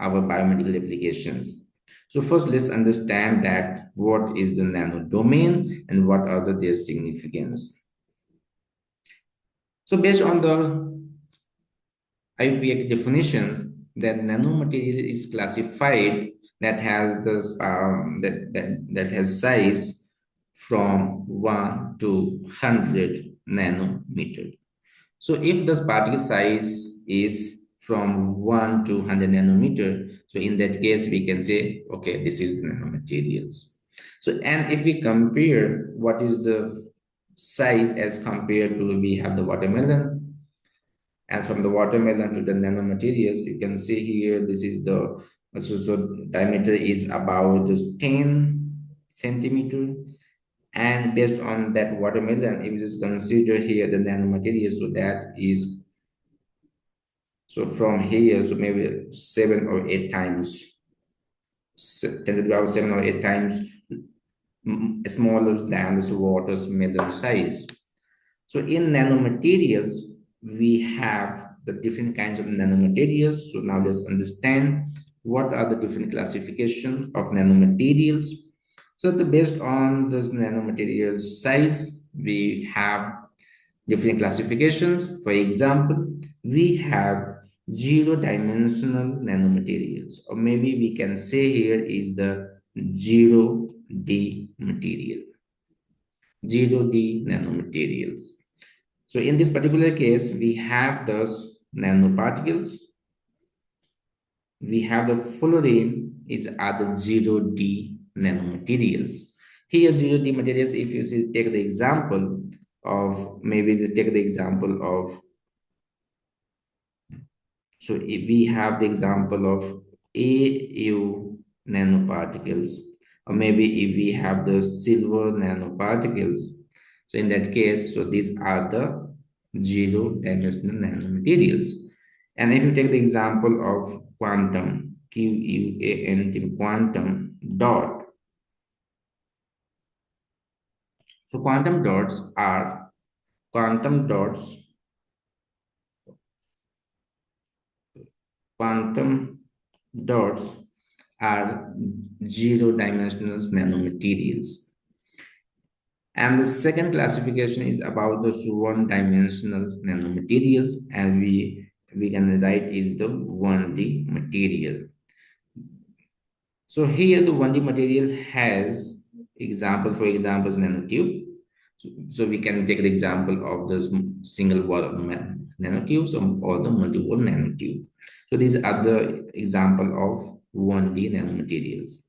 our biomedical applications. So first, let's understand that what is the nano domain and what are their significance. So based on the IUPAC definitions, that nanomaterial is classified that has this that has size from 1 to 100 nanometer. So if this particle size is from 1 to 100 nanometer, so in that case we can say, okay, this is the nanomaterials. So and if we compare what is the size as compared to, we have the watermelon, and from the watermelon to the nanomaterials, you can see here, this is the diameter is about this 10 centimeter. And based on that watermelon, if you just consider here the nanomaterial, so that is, so from here, so maybe 7 or 8 times, 10 to the power 7 or 8 times smaller than this water's melon size. So in nanomaterials, we have the different kinds of nanomaterials. So now let's understand what are the different classifications of nanomaterials. So based on this nanomaterials size, we have different classifications. For example, we have zero-dimensional nanomaterials, or maybe we can say here is the 0D material, 0D nanomaterials. So in this particular case, we have those nanoparticles. We have the fluorine is other 0D nanomaterials. Here 0D materials, if you see, take the example of, maybe just take the example of, so if we have the example of AU nanoparticles, or maybe if we have the silver nanoparticles. So in that case, so these are the zero-dimensional nanomaterials. And if you take the example of quantum, QUANT, quantum dot. So quantum dots are quantum dots, quantum dots are zero-dimensional nanomaterials. And the second classification is about the one-dimensional nanomaterials, and we can write is the 1D material. So here the 1D material has example, for example, nanotube. So we can take the example of this single wall nanotubes or the multi-wall nanotube. So these are the example of 1D nanomaterials.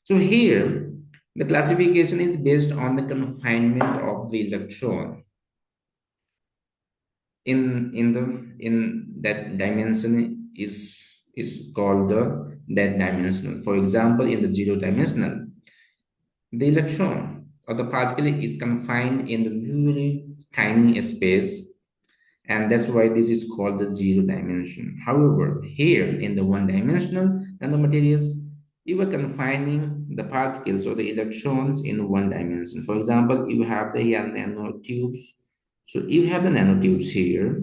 So here the classification is based on the confinement of the electron in that dimension is called that dimensional. For example, in the zero dimensional, the electron or the particle is confined in the very tiny space, and that's why this is called the zero dimension. However, here in the one dimensional nanomaterials, you are confining the particles or the electrons in one dimension. For example, you have the nanotubes. So you have the nanotubes here,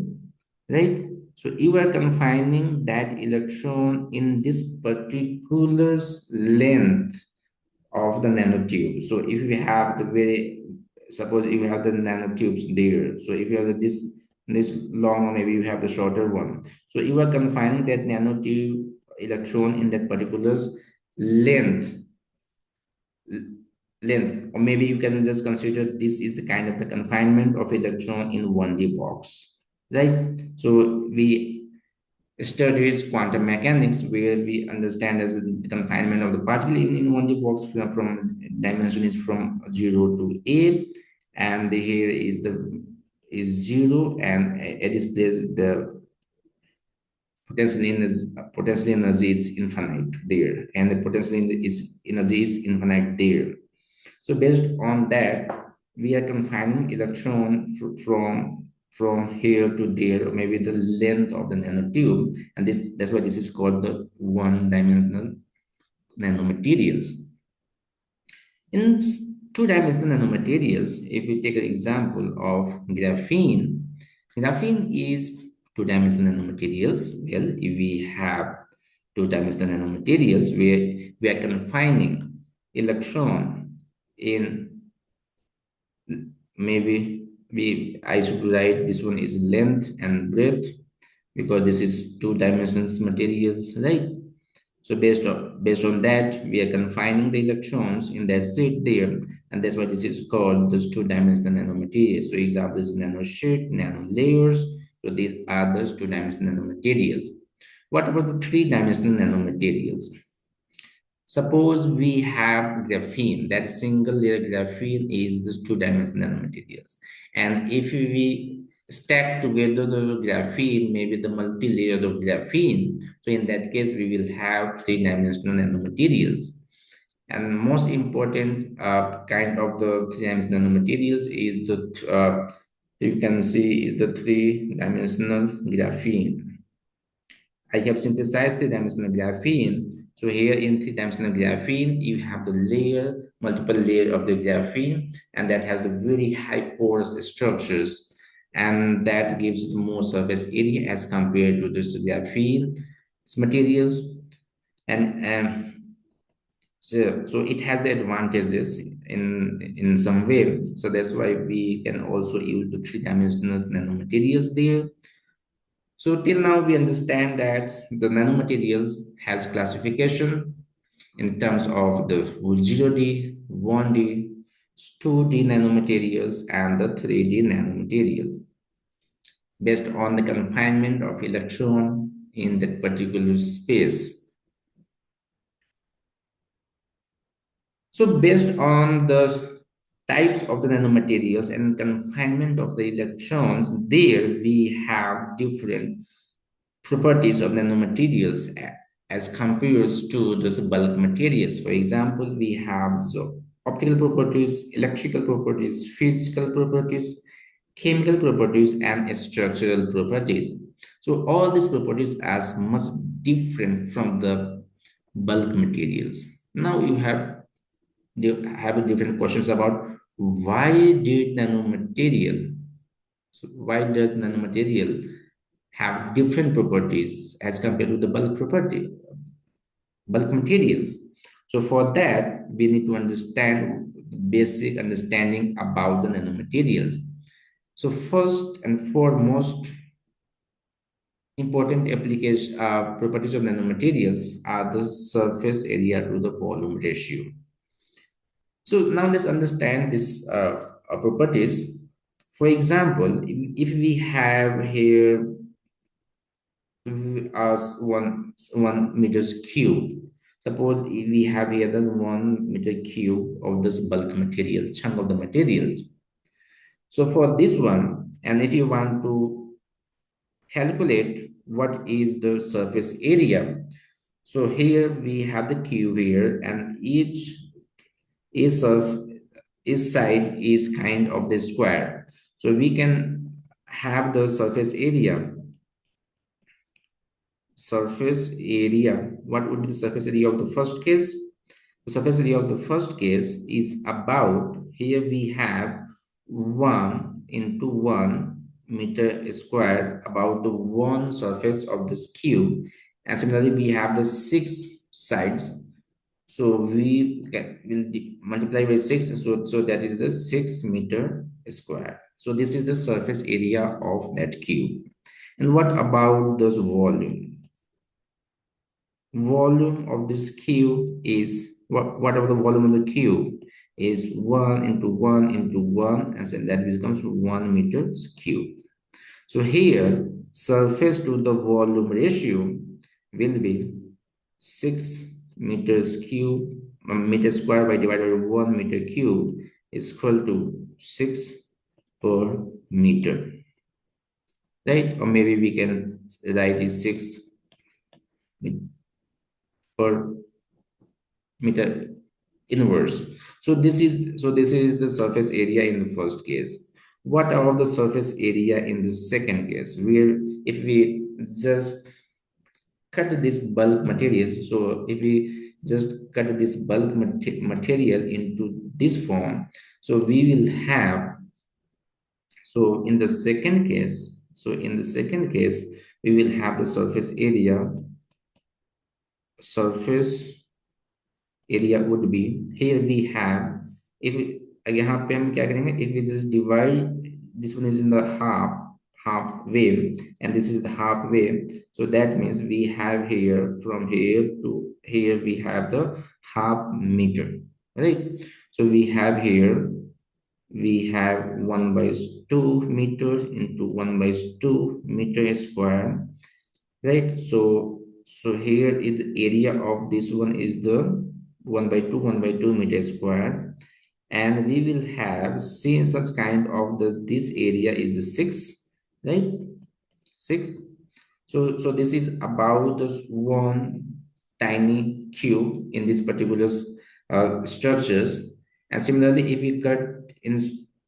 right? So you are confining that electron in this particular length of the nanotube. So if you have the very, suppose you have the nanotubes there. So if you have this long, or maybe you have the shorter one. So you are confining that nanotube electron in that particular length, or maybe you can just consider this is the kind of the confinement of electron in 1D box, right? So we studies quantum mechanics, where we understand as the confinement of the particle in 1D box from dimension is from 0 to A, and here is the is 0, and at this place the potential energy is infinite there, and the potential energy is infinite there. So based on that, we are confining electron from here to there, or maybe the length of the nanotube, and that's why this is called the one-dimensional nanomaterials. In two-dimensional nanomaterials, if we take an example of graphene is two-dimensional nanomaterials. Well, if we have two-dimensional nanomaterials where we are confining electron in, maybe I should write this one is length and breadth, because this is two-dimensional materials, right? So based on that, we are confining the electrons in that state there, and that's why this is called those two-dimensional nanomaterials. So example is nano sheet, nano layers. So these are those two-dimensional nanomaterials. What about the three-dimensional nanomaterials? Suppose we have graphene, that single layer graphene is this two-dimensional nanomaterials. And if we stack together the graphene, maybe the multi-layer of graphene, so in that case, we will have three-dimensional nanomaterials. And most important kind of the three-dimensional nanomaterials is you can see is the three-dimensional graphene. I have synthesized three-dimensional graphene. So here in three-dimensional graphene, you have the layer, multiple layer of the graphene, and that has the very high porous structures, and that gives more surface area as compared to this graphene materials. And so it has the advantages in some way. So that's why we can also use the three-dimensional nanomaterials there. So till now we understand that the nanomaterials has classification in terms of the 0D, 1D, 2D nanomaterials and the 3D nanomaterial based on the confinement of electron in that particular space. So based on the types of the nanomaterials and confinement of the electrons, there we have different properties of nanomaterials as compared to those bulk materials. For example, we have optical properties, electrical properties, physical properties, chemical properties, and structural properties. So all these properties are much different from the bulk materials. Now you have different questions about why did nanomaterial, so why does nanomaterial have different properties as compared to the bulk materials. So for that, we need to understand basic understanding about the nanomaterials. So first and foremost, important application properties of nanomaterials are the surface area to the volume ratio. So now let's understand these properties. For example, if we have here as one meters cube. Suppose we have here the 1 meter cube of this bulk material, chunk of the materials. So for this one, and if you want to calculate what is the surface area, so here we have the cube here, and each of each side is kind of the square. So we can have the surface area. What would be the surface area of the first case? The surface area of the first case is about, here we have 1 into 1 meter square, about the one surface of this cube. And similarly, we have the 6 sides. So will multiply by 6. So that is the 6 meter square. So this is the surface area of that cube. And what about this volume? Volume of this cube is whatever the volume of the cube is 1 into 1 into 1, and so that becomes 1 meters cube. So here surface to the volume ratio will be 6 meters cube, meter square by divided by 1 meter cube is equal to 6 per meter, right? Or maybe we can write is 6 per meter inverse. So this is the surface area in the first case. What about the surface area in the second case, where if we just cut this bulk materials, so if we just cut this bulk material into this form, so we will have, so in the second case we will have the surface area surface area would be, here we have, if यहाँ पे हम क्या करेंगे, if we just divide, this one is in the half wave and this is the half wave, so that means we have here, from here to here we have the half meter, right? So we have here, we have 1 by 2 meters into 1 by 2 meter square, right? So here is the area of this one is the 1 by 2 meter square, and we will have seen such kind of the, this area is the 6, right? 6. So this is about this one tiny cube in this particular structures. And similarly, if we cut in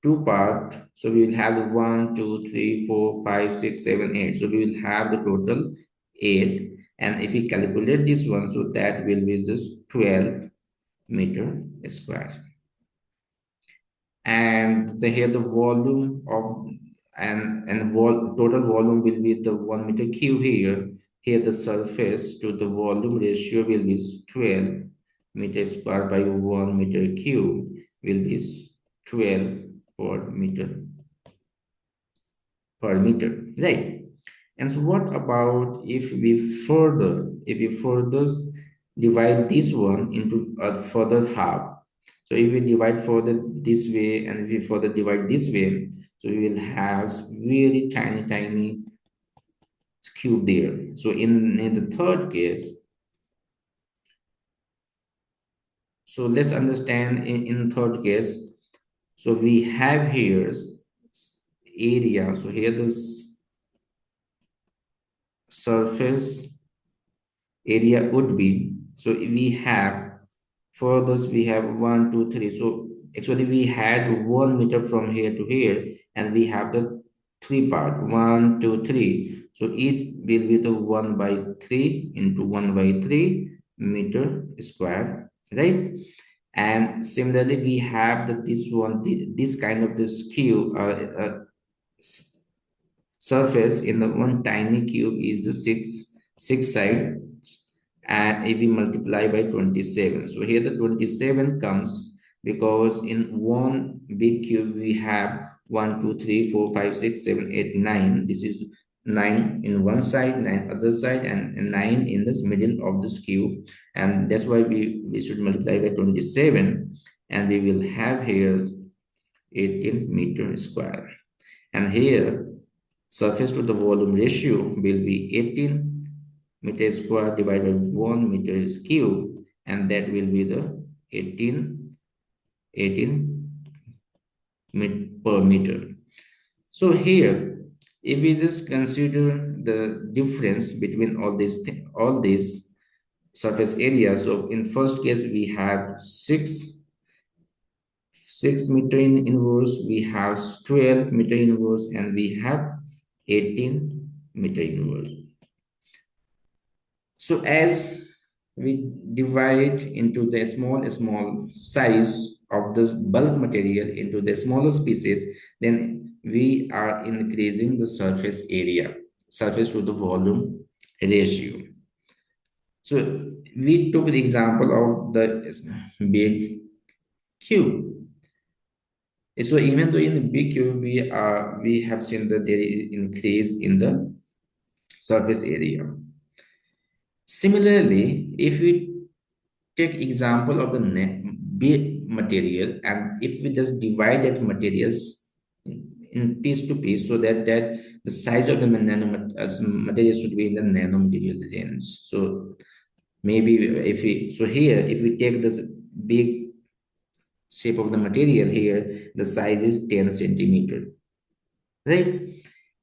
two part, so we will have the 1, 2, 3, 4, 5, 6, 7, 8. So we will have the total 8. And if we calculate this one, so that will be just 12 meter square. And here the volume of, total volume will be the 1 meter cube here. Here the surface to the volume ratio will be 12 meters square by 1 meter cube will be 12 per meter, right? And so what about if we further divide this one into a further half? So if we divide further this way and if we further divide this way, so we will have really tiny cube there. So in the third case, so let's understand in third case. So we have here area. So here this surface area would be, so we have, for this we have 1, 2, 3. So actually we had 1 meter from here to here, and we have the three part, 1, 2, 3. So each will be the 1 by 3 into 1 by 3 meter square, right? And similarly we have the this one, this kind of this cube surface in the one tiny cube is the six side, and if we multiply by 27, so here the 27 comes because in one big cube we have 1, 2, 3, 4, 5, 6, 7, 8, 9. This is 9 in one side, 9 other side, and 9 in this middle of this cube, and that's why we should multiply by 27, and we will have here 18 meter square. And here surface to the volume ratio will be 18 meter square divided by 1 meter cube, and that will be the 18 per meter. So here, if we just consider the difference between all these surface areas, so in first case we have 6 meter in inverse, we have 12 meter inverse, and we have 18 meter inverse. So as we divide into the small size of this bulk material into the smaller pieces, then we are increasing the surface area, surface to the volume ratio. So we took the example of the big cube. So even though in the big cube we have seen that there is increase in the surface area. Similarly, if we take example of the big material, and if we just divide that materials in piece to piece, so that the size of the material should be in the nanomaterial range. So maybe if we, so here if we take this big shape of the material here, the size is 10 centimeter, right?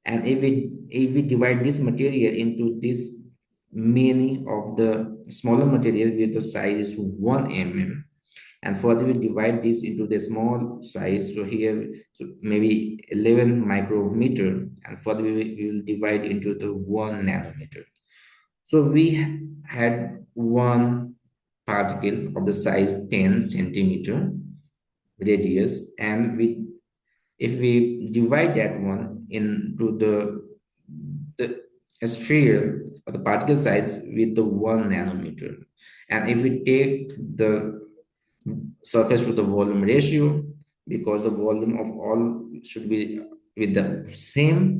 And if we divide this material into this many of the smaller material with the size is 1 mm, and further we divide this into the small size, so here so maybe 11 micrometer, and further we will divide into the 1 nanometer. So we had one particle of the size 10 centimeter radius, and if we divide that one into the sphere or the particle size with the 1 nanometer. And if we take the surface to the volume ratio, because the volume of all should be with the same.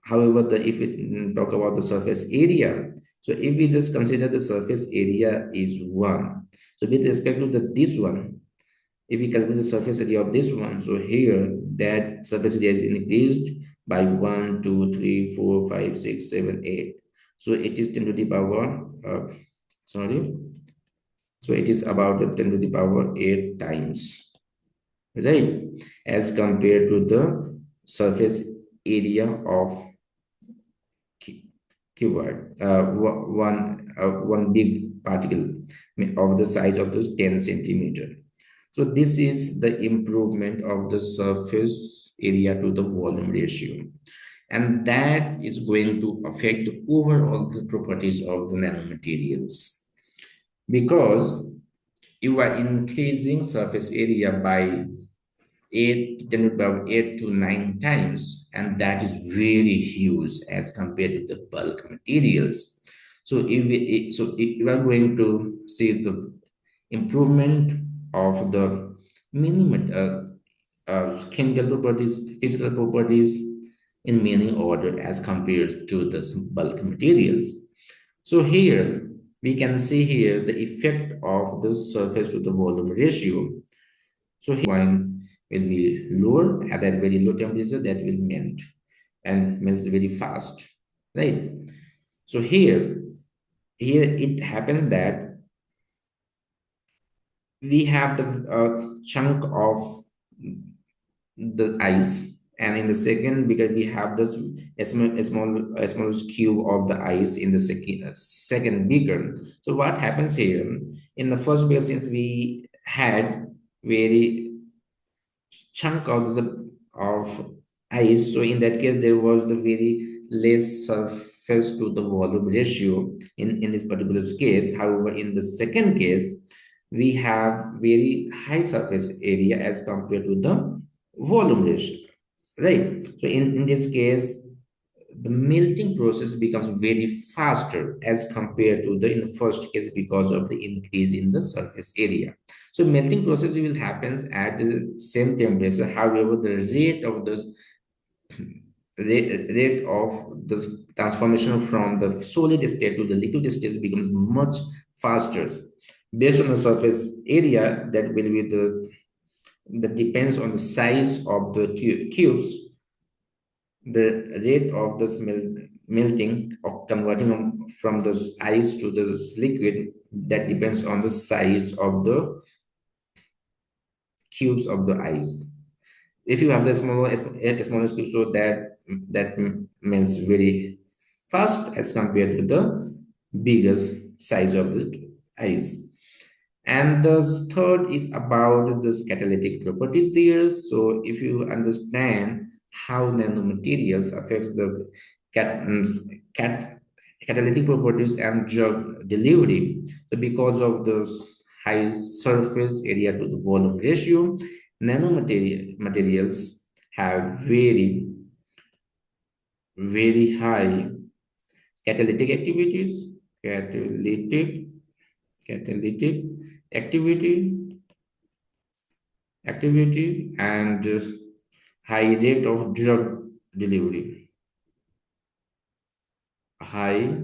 However, if we talk about the surface area, so if we just consider the surface area is 1, so with respect to this one, if we calculate the surface area of this one, so here that surface area is increased by 1, 2, 3, 4, 5, 6, 7, 8. So it is 10 to the power, sorry, so it is about 10 to the power 8 times, right? As compared to the surface area of cuboid, one big particle of the size of those 10 centimeter. So this is the improvement of the surface area to the volume ratio. And that is going to affect overall the properties of the nanomaterials. Because you are increasing surface area by 8, 10 to the power 8 to 9 times, and that is very huge as compared with the bulk materials. So if you are going to see the improvement of the minimum chemical properties, physical properties in many order as compared to the bulk materials. So here we can see here the effect of the surface to the volume ratio. So here wine will be lower at that very low temperature, that will melt and melts very fast, right? So here it happens that we have the chunk of the ice, and in the second, because we have this a small cube of the ice in the second beaker. So what happens here in the first beaker, since we had very chunk of ice, so in that case there was the very less surface to the volume ratio in this particular case. However, in the second case, we have very high surface area as compared to the volume ratio, right? So in this case, the melting process becomes very faster as compared to the in the first case, because of the increase in the surface area. So melting process will happens at the same temperature. However, the rate of the transformation from the solid state to the liquid state becomes much faster based on the surface area. That will be the that depends on the size of the cubes. The rate of this melting or converting from this ice to this liquid, that depends on the size of the cubes of the ice. If you have the smallest cube, so that melts very fast as compared to the biggest size of the ice. And the third is about the catalytic properties there. So if you understand how nanomaterials affects the cat, um, cat, catalytic properties and drug delivery, so because of the high surface area to the volume ratio, nanomaterials have very high catalytic activities, catalytic, catalytic activity, and high rate of drug delivery, high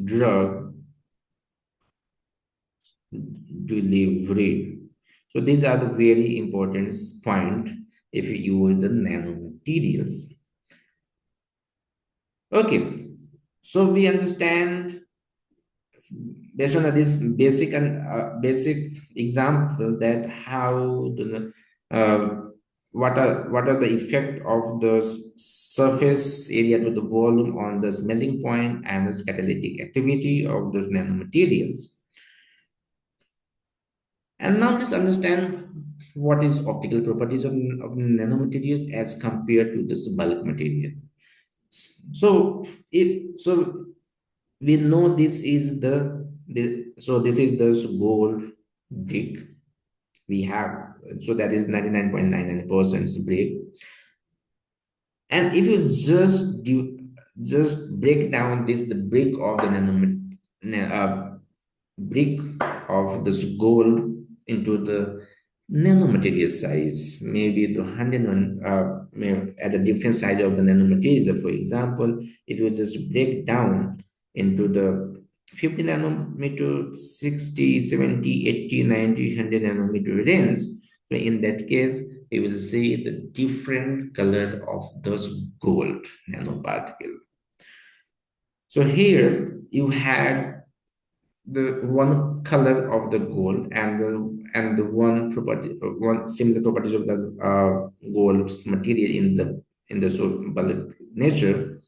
drug delivery. So these are the very important point if you use the nanomaterials. Okay, so we understand based on this basic and basic example that how the what are the effect of the surface area to the volume on the melting point and the catalytic activity of those nanomaterials. And now let's understand what is optical properties of nanomaterials as compared to this bulk material. So we know this is so this is the gold brick we have, so that is 99.99% brick. And if you just break down the brick of the a brick of this gold into the nanomaterial size, maybe the 100 at the different size of the nanomaterials. For example, if you just break down into the 50 nanometer, 60, 70, 80, 90, 100 nanometer range, so in that case, you will see the different color of those gold nanoparticle. So here you had the one color of the gold and the one property one similar properties of the gold's material in the so bulk nature,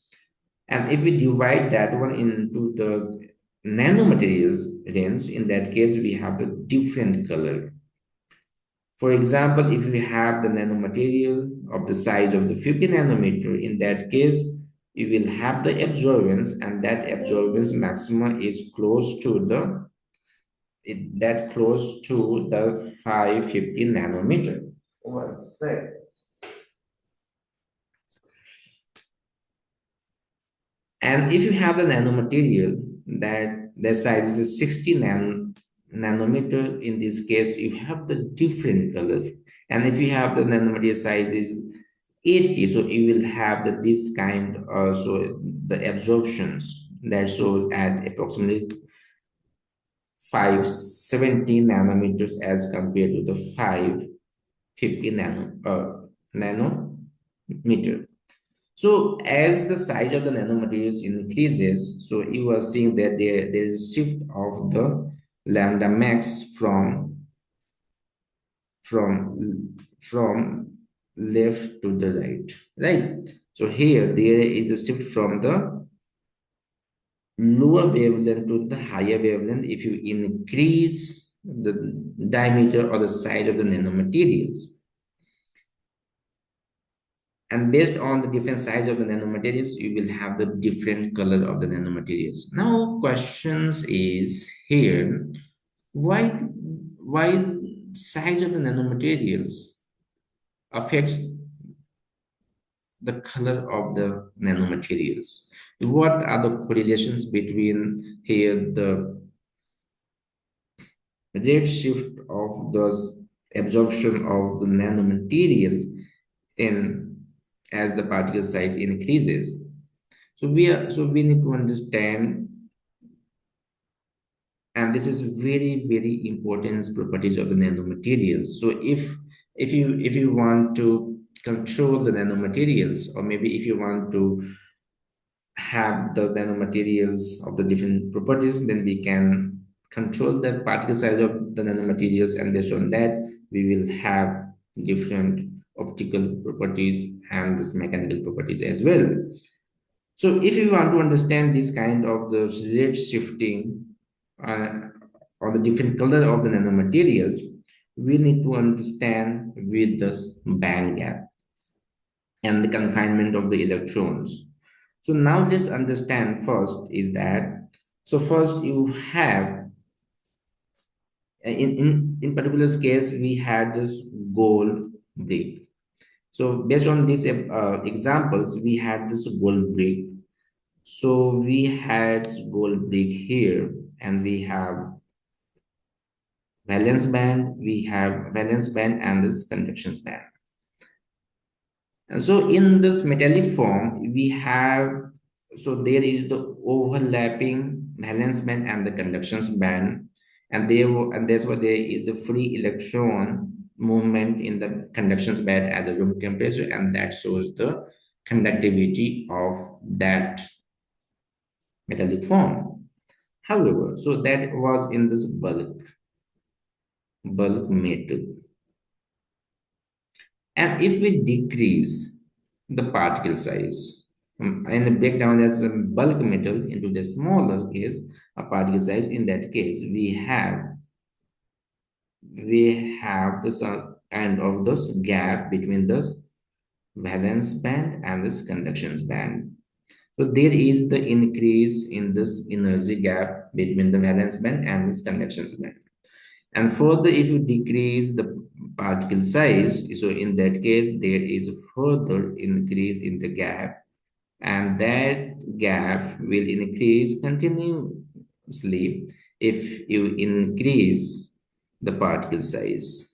and if we divide that one into the nanomaterials range, in that case we have the different color. For example, if we have the nanomaterial of the size of the 50 nanometer, in that case you will have the absorbance, and that absorbance maximum is close to the that close to the 550 nanometer. One sec. And if you have the nanomaterial that the size is 60 nanometer, in this case, you have the different colors. And if you have the nanomaterial size is 80, so you will have this kind, so the absorptions that shows at approximately 570 nanometers as compared to the 550 nanometer. So as the size of the nanomaterials increases, so you are seeing that there is a shift of the lambda max from left to the right, right? So here there is a shift from the lower wavelength to the higher wavelength if you increase the diameter or the size of the nanomaterials. And based on the different size of the nanomaterials, you will have the different color of the nanomaterials. Now, questions is here, why size of the nanomaterials affects the color of the nanomaterials? What are the correlations between here the rate shift of the absorption of the nanomaterials in as the particle size increases? So we need to understand, and this is very important properties of the nanomaterials. So if you want to control the nanomaterials, or maybe if you want to have the nanomaterials of the different properties, then we can control the particle size of the nanomaterials, and based on that we will have different optical properties and this mechanical properties as well. So if you want to understand this kind of the rate shifting or the different color of the nanomaterials, we need to understand with this band gap and the confinement of the electrons. So now let's understand first is that, so first you have, in particular case, we had this gold brick. So based on these examples, we had this gold brick. So we had gold brick here, and we have valence band and this conduction band. And so in this metallic form, we have, so there is the overlapping valence band and the conduction band, and that's why there is the free electron movement in the conduction band at the room temperature, and that shows the conductivity of that metallic form. However, so that was in this bulk metal. And if we decrease the particle size and break down as a bulk metal into the smaller case, a particle size, in that case, we have this kind of this gap between this valence band and this conduction band. So there is the increase in this energy gap between the valence band and this conduction band. And further, if you decrease the particle size, so in that case, there is a further increase in the gap, and that gap will increase, continue if you increase the particle size.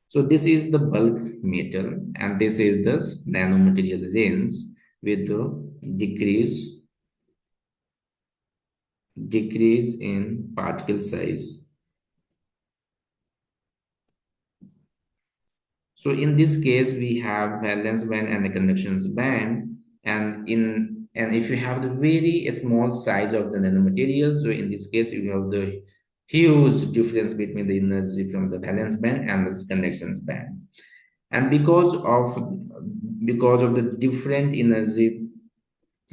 So this is the bulk metal, and this is the nanomaterial range with the decrease decrease in particle size. So in this case, we have valence band and a conduction band, and if you have the very small size of the nanomaterials, so in this case, you have the huge difference between the energy from the valence band and the conduction band. And because of the different energy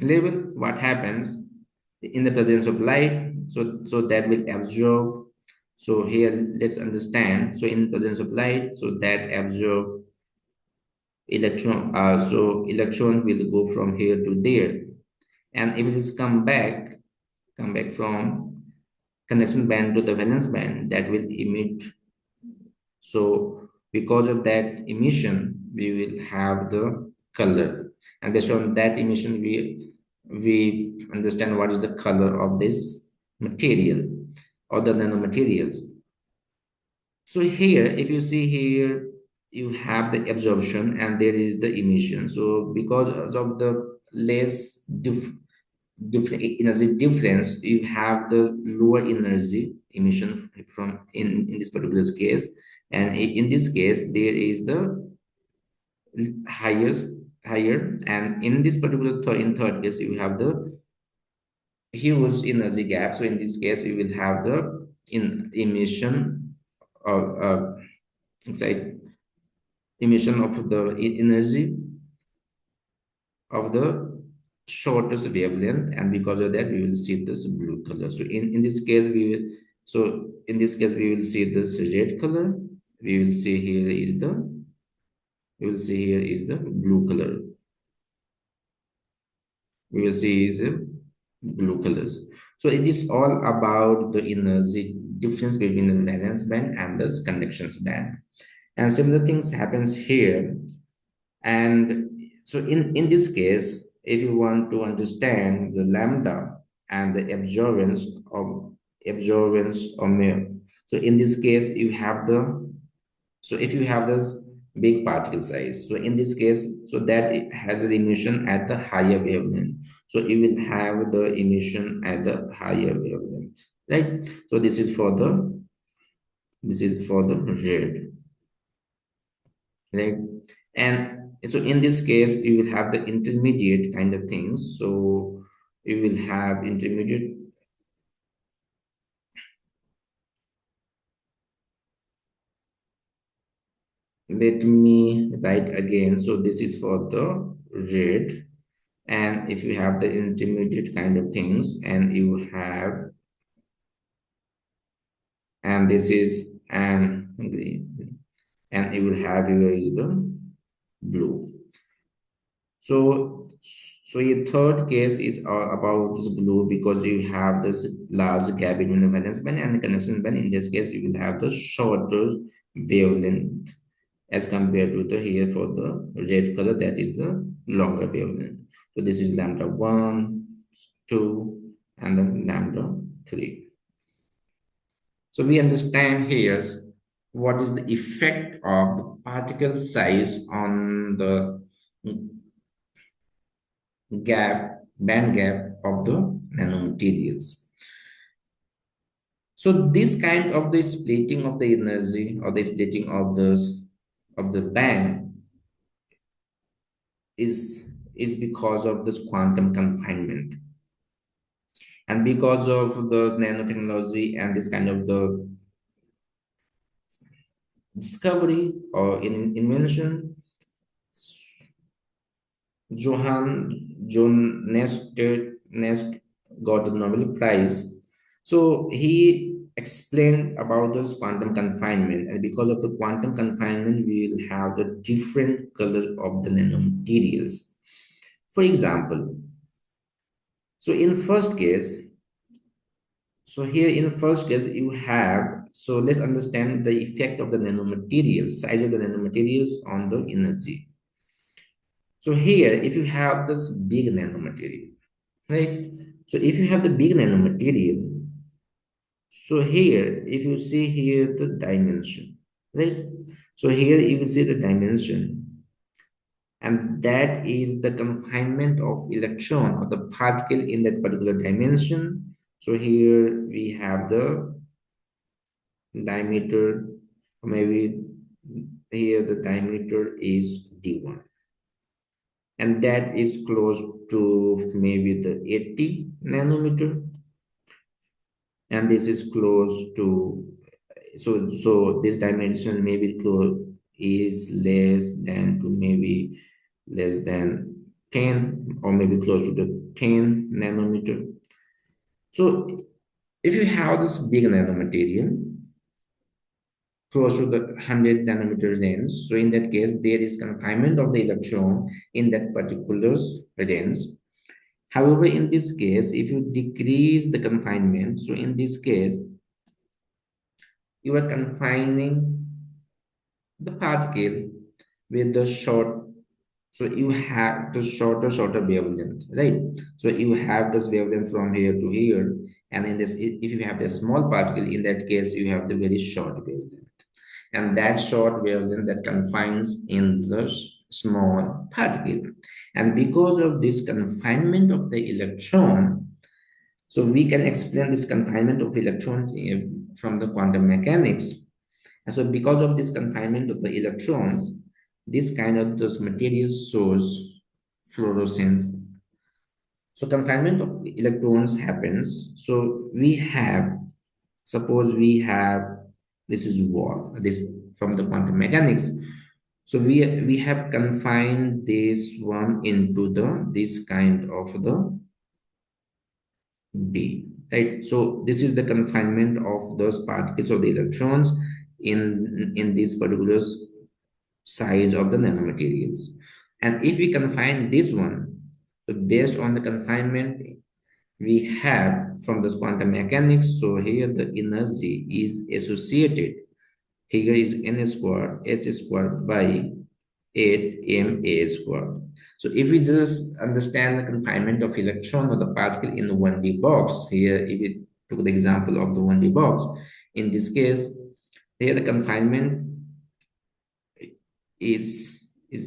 level, what happens in the presence of light? So that will absorb. So here, let's understand. So in presence of light, so that absorb electron will go from here to there, and if it is come back from conduction band to the valence band, that will emit. So because of that emission, we will have the color, and based on that emission, we understand what is the color of this material or the nanomaterials. So here, if you see here, you have the absorption and there is the emission. So because of the less different energy difference, you have the lower energy emission from in this particular case, and in this case there is the highest higher, and in this particular in third case you have the huge energy gap. So in this case you will have the in emission of inside emission of the energy of the shortest wavelength, and because of that we will see this blue color. So in this case we will see this red color. We will see here is the we will see here is the blue color. We will see is the blue colors. So it is all about the energy difference between the valence band and the conduction band, and similar things happens here. And so in this case, if you want to understand the lambda and the absorbance of mu, so in this case you have the so if you have this big particle size, so in this case, so that it has the emission at the higher wavelength. So you will have the emission at the higher wavelength, right? So this is for the red, right? And so in this case, you will have the intermediate kind of things. So you will have intermediate. Let me write again. So this is for the red. And if you have the intermediate kind of things, and you have, and this is an green, and you will have here is the blue. So, so your third case is about this blue, because you have this large gap between the valence band and the conduction band. In this case, you will have the shorter wavelength as compared to the here for the red color, that is the longer wavelength. So this is lambda 1, 2, and then lambda 3. So we understand here what is the effect of the particle size on the band gap of the nanomaterials. So this kind of the splitting of the energy or the splitting of the band is because of this quantum confinement, and because of the nanotechnology and this kind of the discovery or invention. John Nest got the Nobel Prize. So he explained about this quantum confinement, and because of the quantum confinement, we will have the different colors of the nanomaterials. For example, so in first case, so here in first case you have, so let's understand the effect of the nanomaterials, size of the nanomaterials on the energy. So here, if you have this big nanomaterial, right? So if you have the big nanomaterial, so here, if you see here the dimension, right? So here you will see the dimension, and that is the confinement of electron or the particle in that particular dimension. So here we have the diameter, maybe here the diameter is d1, and that is close to maybe the 80 nanometer, and this is close to, so this dimension maybe close is less than to maybe less than 10 or maybe close to the 10 nanometer. So if you have this big nanomaterial close to the 100 nanometer range, so in that case there is confinement of the electron in that particular range. However, in this case, if you decrease the confinement, so in this case you are confining the particle with the short, so you have the shorter wavelength, right? So you have this wavelength from here to here, and in this, if you have the small particle, in that case you have the very short wavelength, and that short wavelength that confines in the small particle. And because of this confinement of the electron, so we can explain this confinement of electrons from the quantum mechanics. And so because of this confinement of the electrons, this kind of those materials shows fluorescence. So confinement of electrons happens. So we have, suppose we have, this is wall, this from the quantum mechanics. So we have confined this one into the this kind of the D, right? So this is the confinement of those particles of the electrons in this particular size of the nanomaterials. And if we confine this one, so based on the confinement we have from the quantum mechanics, so here the energy is associated. Here is n squared h squared by 8 ma squared. So if we just understand the confinement of electron or the particle in the 1D box, here if we took the example of the 1D box, in this case, here the confinement is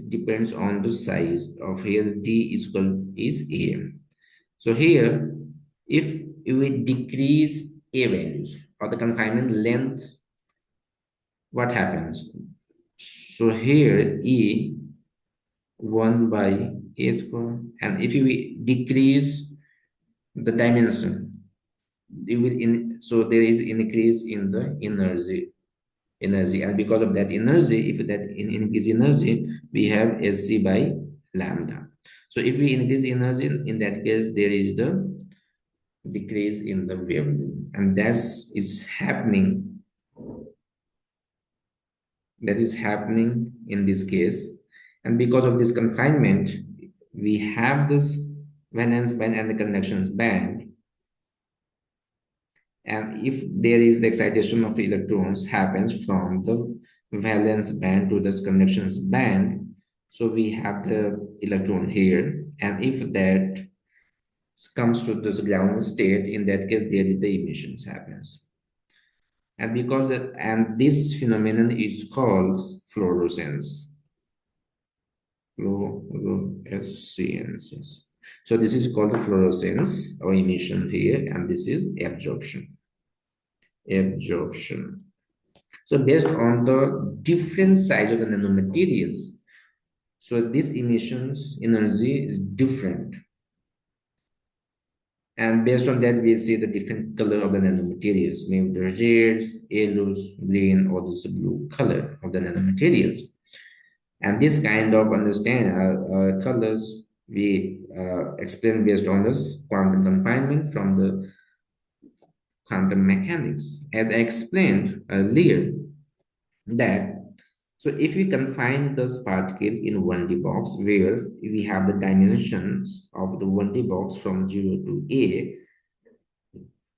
depends on the size of here d is equal is a. So here, if we decrease a values or the confinement length, what happens? So here e 1 by a square, and if we decrease the dimension, you will in, so there is increase in the energy, and because of that energy, if that increase energy, we have sc by lambda. So if we increase energy, in that case there is the decrease in the wavelength, and that is happening in this case. And because of this confinement, we have this valence band and the conduction band. And if there is the excitation of electrons happens from the valence band to this conduction band, so we have the electron here. And if that comes to this ground state, in that case, there is the emissions happens. And and this phenomenon is called fluorescence. Fluorescence. So this is called the fluorescence or emission here, and this is absorption. Absorption. So based on the different size of the nanomaterials, so this emissions energy is different. And based on that, we see the different color of the nanomaterials, maybe the reds, yellows, green, or this blue color of the nanomaterials. And this kind of colors we explain based on this quantum confinement from the quantum mechanics. As I explained earlier, that so if we confine this particle in 1D box where we have the dimensions of the 1D box from 0 to a,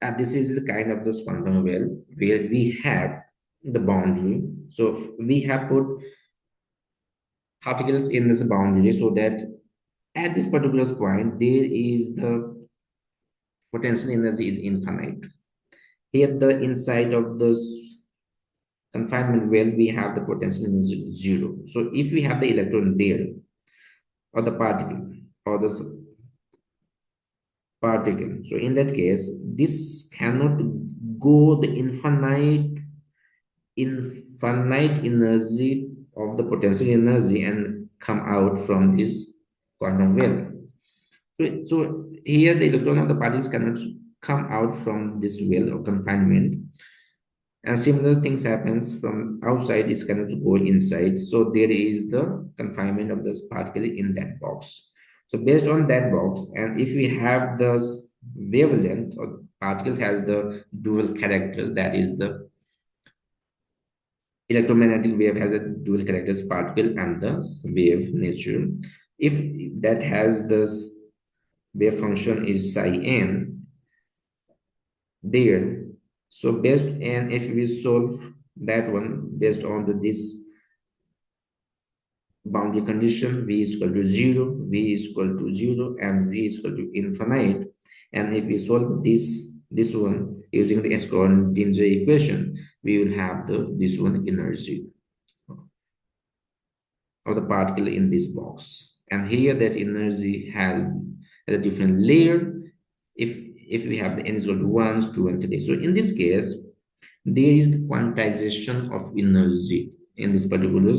and this is the kind of this quantum well where we have the boundary. So we have put particles in this boundary so that at this particular point there is the potential energy is infinite. Here, the inside of this confinement well, we have the potential energy zero. So if we have the electron there, or the particle, so in that case, this cannot go the infinite energy of the potential energy and come out from this quantum well. So here the electron of the particles cannot come out from this well of confinement. And similar things happens from outside is cannot go inside. So there is the confinement of this particle in that box. So based on that box, and if we have this wavelength or particle has the dual characters, that is the electromagnetic wave has a dual characters particle and the wave nature. If that has this wave function is psi n there, so based, and if we solve that one based on this boundary condition, v is equal to 0, v is equal to 0, and v is equal to infinite, and if we solve this one using the Schrodinger equation, we will have this one energy of the particle in this box. And here that energy has a different layer if we have the n is equal to 1, 2, and 3. So in this case, there is the quantization of energy in this particular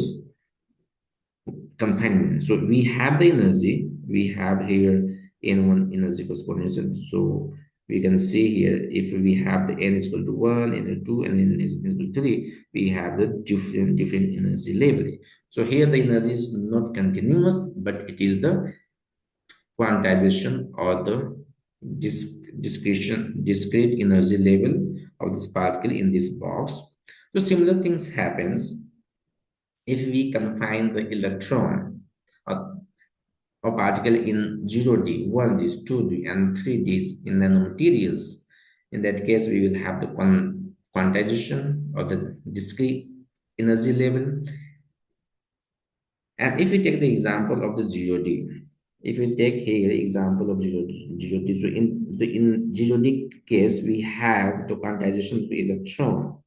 confinement. So we have the energy, we have here n1 energy exponential. So we can see here if we have the n is equal to 1, n is equal to 2, and n is equal to 3, we have the different energy level. So here the energy is not continuous, but it is the quantization or the discrete energy level of this particle in this box. So similar things happens if we confine the electron or particle in 0D, 1D, 2D, and 3D in nanomaterials. In that case, we will have the quantization or the discrete energy level. And if we take the example of the 0D, if we take here example of 0D, so in 0D case, we have the quantization of the electron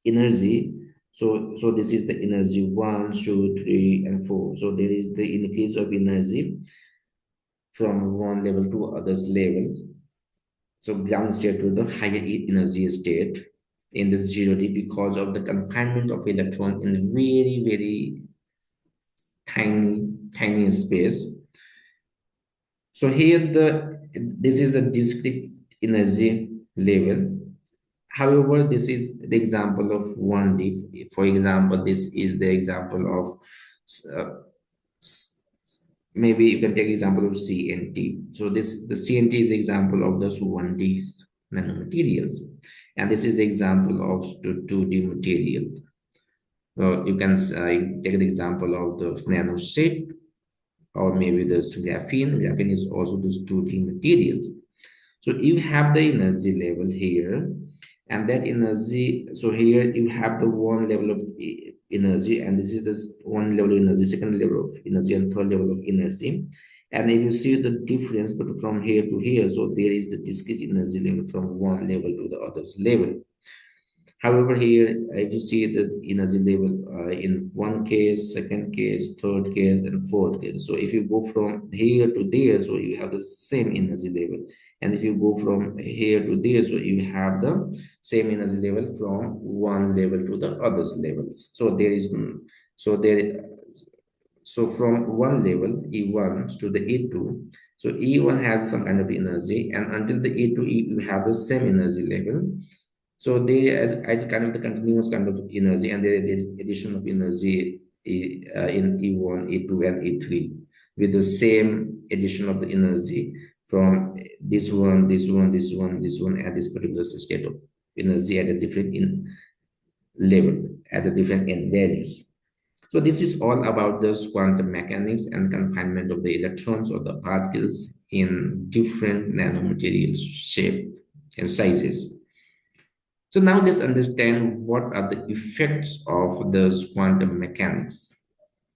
energy. So this is the energy 1, 2, 3, and 4. So there is the increase of energy from one level to others levels. So ground state to the higher energy state in the 0D because of the confinement of electron in very, very tiny space. So here this is the discrete energy level. However, this is the example of 1D. For example, this is the example of maybe you can take example of CNT. So the CNT is the example of those 1D nanomaterials, and this is the example of 2D material. So you can take the example of the nano sheet, or maybe the graphene. Graphene is also this 2D materials. So you have the energy level here, and that energy, so here you have the one level of energy, and this is this one level of energy, second level of energy, and third level of energy. And if you see the difference but from here to here, so there is the discrete energy level from one level to the other's level. However, here, if you see the energy level in one case, second case, third case, and fourth case. So if you go from here to there, so you have the same energy level. And if you go from here to there, so you have the same energy level from one level to the others levels. So there is, so from one level, E1 to the E2, so E1 has some kind of energy, and until the E2, you have the same energy level. So there is kind of the continuous kind of energy, and there is addition of energy in E1, E2, and E3 with the same addition of the energy from this one, this one, this one, this one, at this particular state of energy at a different level, at the different n values. So this is all about the quantum mechanics and confinement of the electrons or the particles in different nanomaterial shape and sizes. So now let's understand what are the effects of the quantum mechanics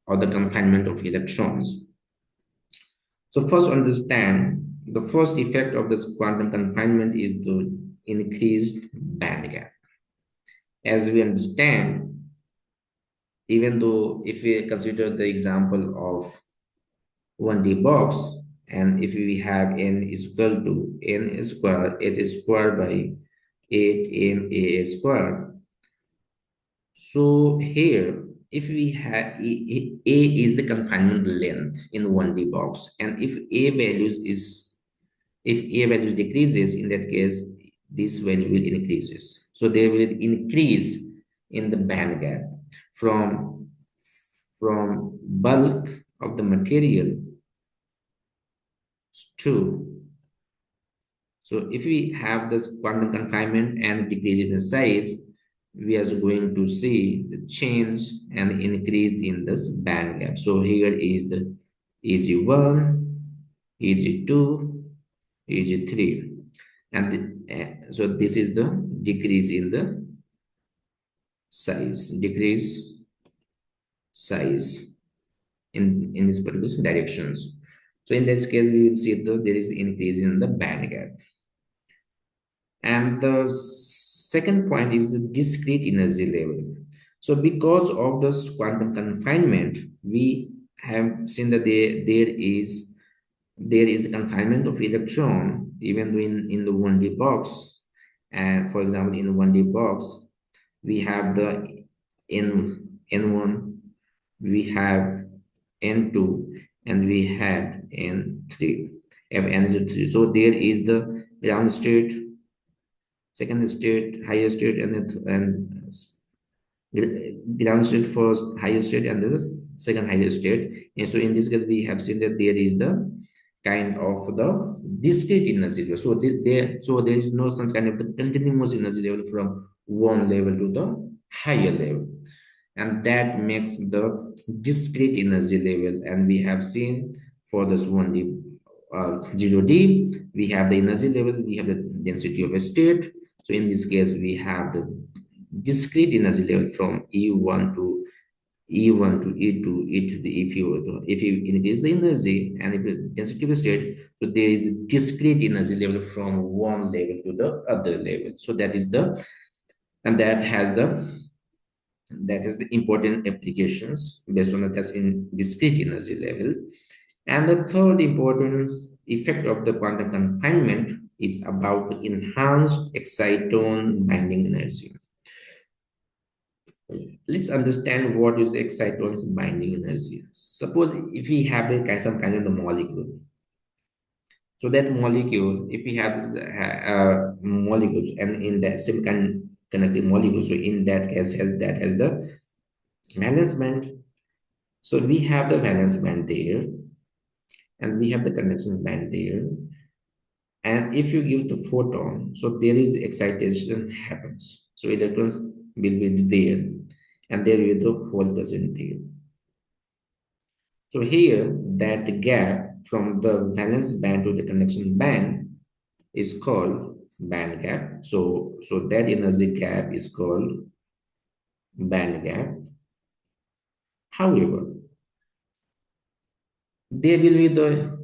or the confinement of electrons. So first understand The first effect of this quantum confinement is the increased band gap. As we understand, even though if we consider the example of 1D box, and if we have n is equal to n square, h squared by 8 ma squared. So here, if we have a is the confinement length in 1D box, and if a value decreases, in that case, this value will increases. So there will increase in the band gap from bulk of the material to. So if we have this quantum confinement and decrease in the size, we are going to see the change and increase in this band gap. So here is the EG1, EG2, EG3. And so this is the decrease in the decrease size in these particular directions. So in this case, we will see that there is increase in the band gap. And the second point is the discrete energy level. So because of this quantum confinement, we have seen that there is the confinement of electron even though in the 1D box. And for example, in the 1D box, we have the N1, we have N2, and we have N3. Have energy 3. So there is the ground state, second state, higher state, and ground state first, higher state, and the second higher state. And so in this case, we have seen that there is the kind of the discrete energy level. So there is no such kind of the continuous energy level from one level to the higher level, and that makes the discrete energy level. And we have seen for this 1D 0D, we have the energy level, we have the density of a state. So in this case, we have the discrete energy level from E1 to E2, E to the if you increase the energy and if the density of the state, so there is the discrete energy level from one level to the other level. So that is the and that has the important applications based on the test in discrete energy level. And the third important effect of the quantum confinement is about enhanced exciton binding energy. Let's understand what is the exciton's binding energy. Suppose if we have some kind of the molecule. So that molecule, if we have molecules and in that same kind connecting molecule, so in that case has the valence band. So we have the valence band there, and we have the conduction band there. And if you give the photon, so there is the excitation happens. So electrons will be there, and there will be the hole present there. So here, that gap from the valence band to the conduction band is called band gap. So that energy gap is called band gap. However, there will be the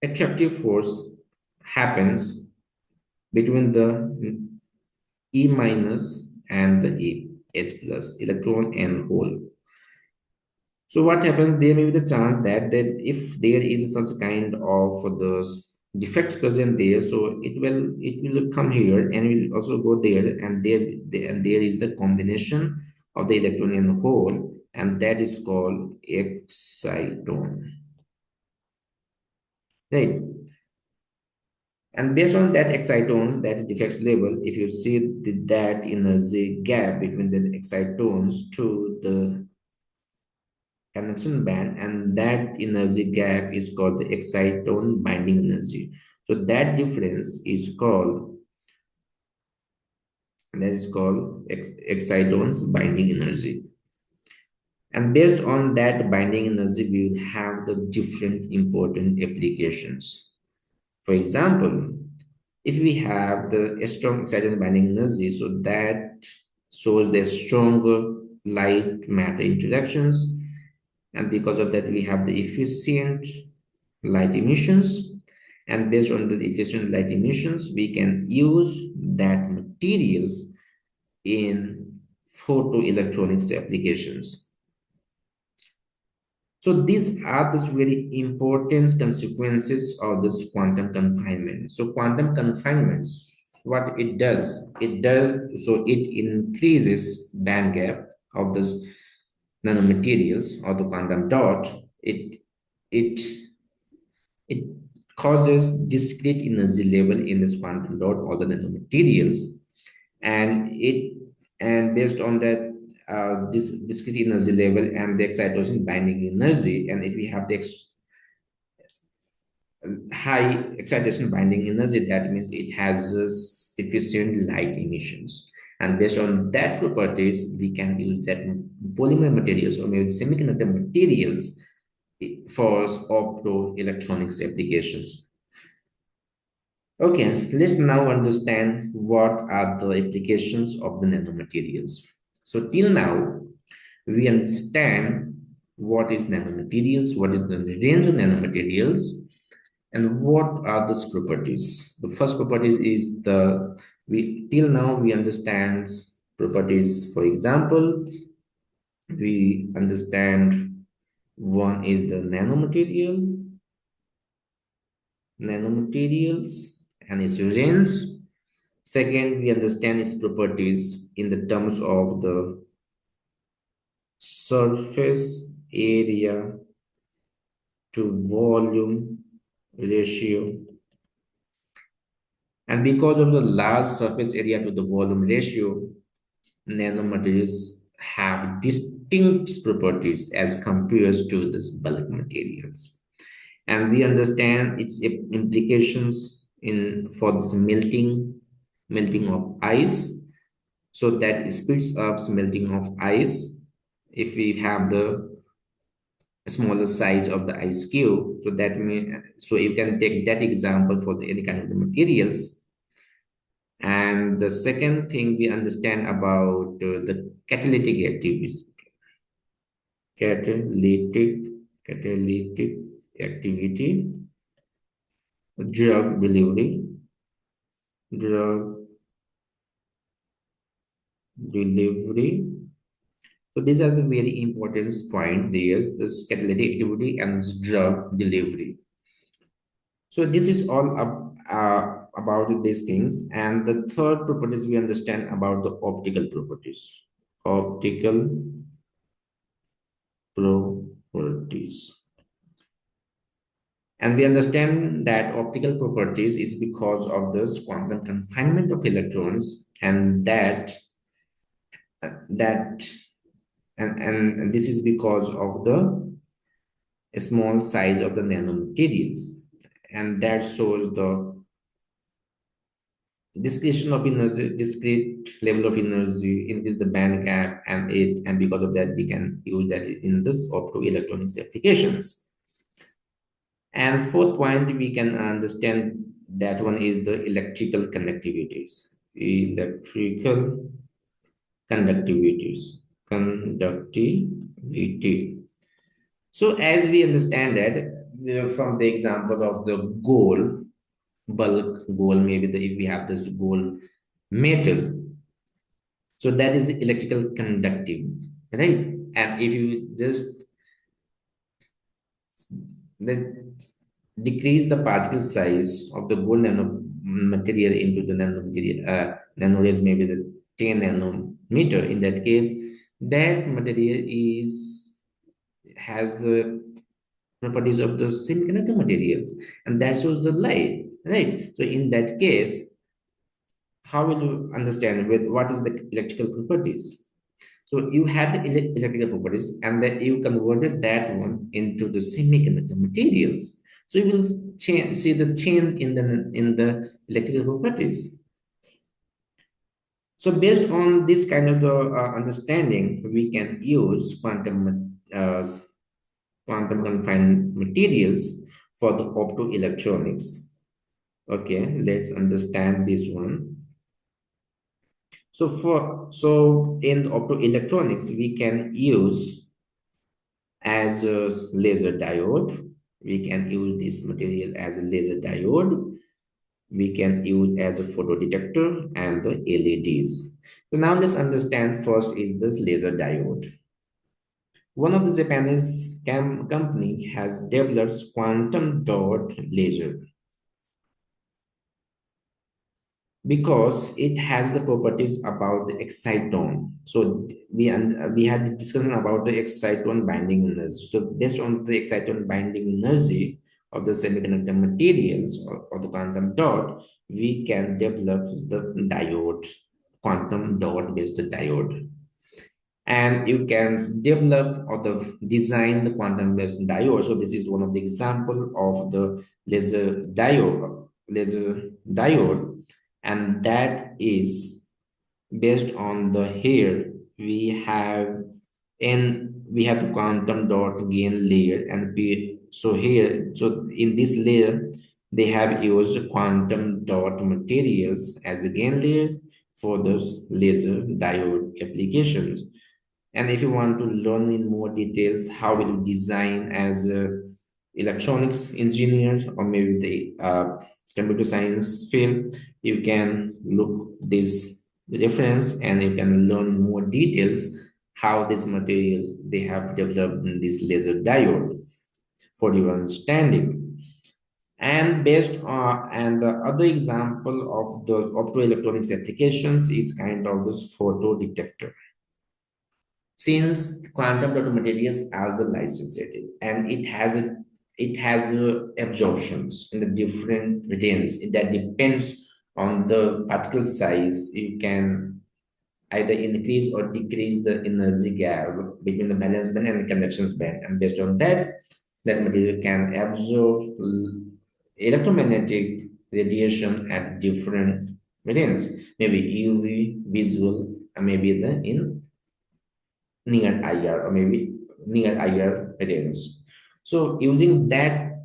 attractive force happens between the E minus and the H plus electron and hole. So what happens? There may be the chance that if there is such kind of those defects present there, so it will come here and will also go there, and there is the combination of the electron and hole, and that is called exciton. Right. And based on that excitons, that defects level, if you see that energy gap between the excitons to the conduction band, and that energy gap is called the exciton binding energy. So that difference is called excitons binding energy. And based on that binding energy, we will have the different important applications. For example, if we have the strong exciton binding energy, so that shows the stronger light matter interactions, and because of that we have the efficient light emissions. And based on the efficient light emissions, we can use that materials in photoelectronics applications. So these are the very important consequences of this quantum confinement. So quantum confinements, what it does, so it increases band gap of this nanomaterials or the quantum dot. It it causes discrete energy level in this quantum dot or the nanomaterials, and it and based on that this discrete energy level and the excitation binding energy, and if we have the high excitation binding energy, that means it has efficient light emissions. And based on that properties, we can use that polymer materials or maybe semiconductor materials for optoelectronics applications. Okay, so let's now understand what are the applications of the nanomaterials. So till now, we understand what is nanomaterials, what is the range of nanomaterials, and what are those properties. The first properties is we till now we understand properties. For example, we understand one is the nanomaterials and its range. Second, we understand its properties in the terms of the surface area to volume ratio. And because of the large surface area to the volume ratio, nanomaterials have distinct properties as compared to this bulk materials. And we understand its implications in for this melting of ice. So that speeds up melting of ice if we have the smaller size of the ice cube. So that means, so you can take that example for any kind of the materials. And the second thing we understand about the catalytic activities, catalytic catalytic activity, drug delivery, drug delivery. So this is a very important point. There's this catalytic activity and this drug delivery. So this is all about these things. And the third properties we understand about the optical properties. Optical properties. And we understand that optical properties is because of this quantum confinement of electrons, and that and this is because of the small size of the nanomaterials, and that shows the discrete level of energy increase the band gap, and because of that we can use that in this optoelectronics applications. And fourth point, we can understand that one is the electrical conductivities. Electrical conductivity. So as we understand that from the example of the bulk gold, maybe if we have this gold metal, so that is the electrical conductive, right? And if you just the decrease the particle size of the gold nanomaterial into the nanomaterial nanorays, maybe the 10 nanometer. In that case, that material has the properties of the semiconductor materials, and that shows the light, right? So in that case, how will you understand with what is the electrical properties? So you had the electrical properties, and then you converted that one into the semiconductor materials. So you will see the change in the electrical properties. So based on this kind of the understanding, we can use quantum confined materials for the optoelectronics. Okay, let's understand this one. So in optoelectronics, we can use as a laser diode, We can use this material as a laser diode. We can use as a photodetector and the LEDs. So now let's understand first is this laser diode. One of the Japanese company has developed quantum dot laser because it has the properties about the exciton. So we had the discussion about the exciton binding energy. So based on the exciton binding energy of the semiconductor materials or the quantum dot, we can develop the diode, quantum dot based diode. And you can develop or the design the quantum based diode. So this is one of the example of the laser diode, and that is based on the here we have the quantum dot gain layer, and so in this layer they have used quantum dot materials as a gain layers for those laser diode applications. And if you want to learn in more details how will you design as a electronics engineer or maybe the computer science field, you can look this reference and you can learn more details how these materials they have developed in this laser diode for your understanding. And the other example of the optoelectronics applications is kind of this photodetector. Since quantum dot materials as the light sensitive and it has absorptions in the different regions that depends on the particle size. You can either increase or decrease the energy gap between the valence band and the conduction band, and based on that, that material can absorb electromagnetic radiation at different regions, maybe UV, visual, and maybe the in near IR or maybe near IR range. So using that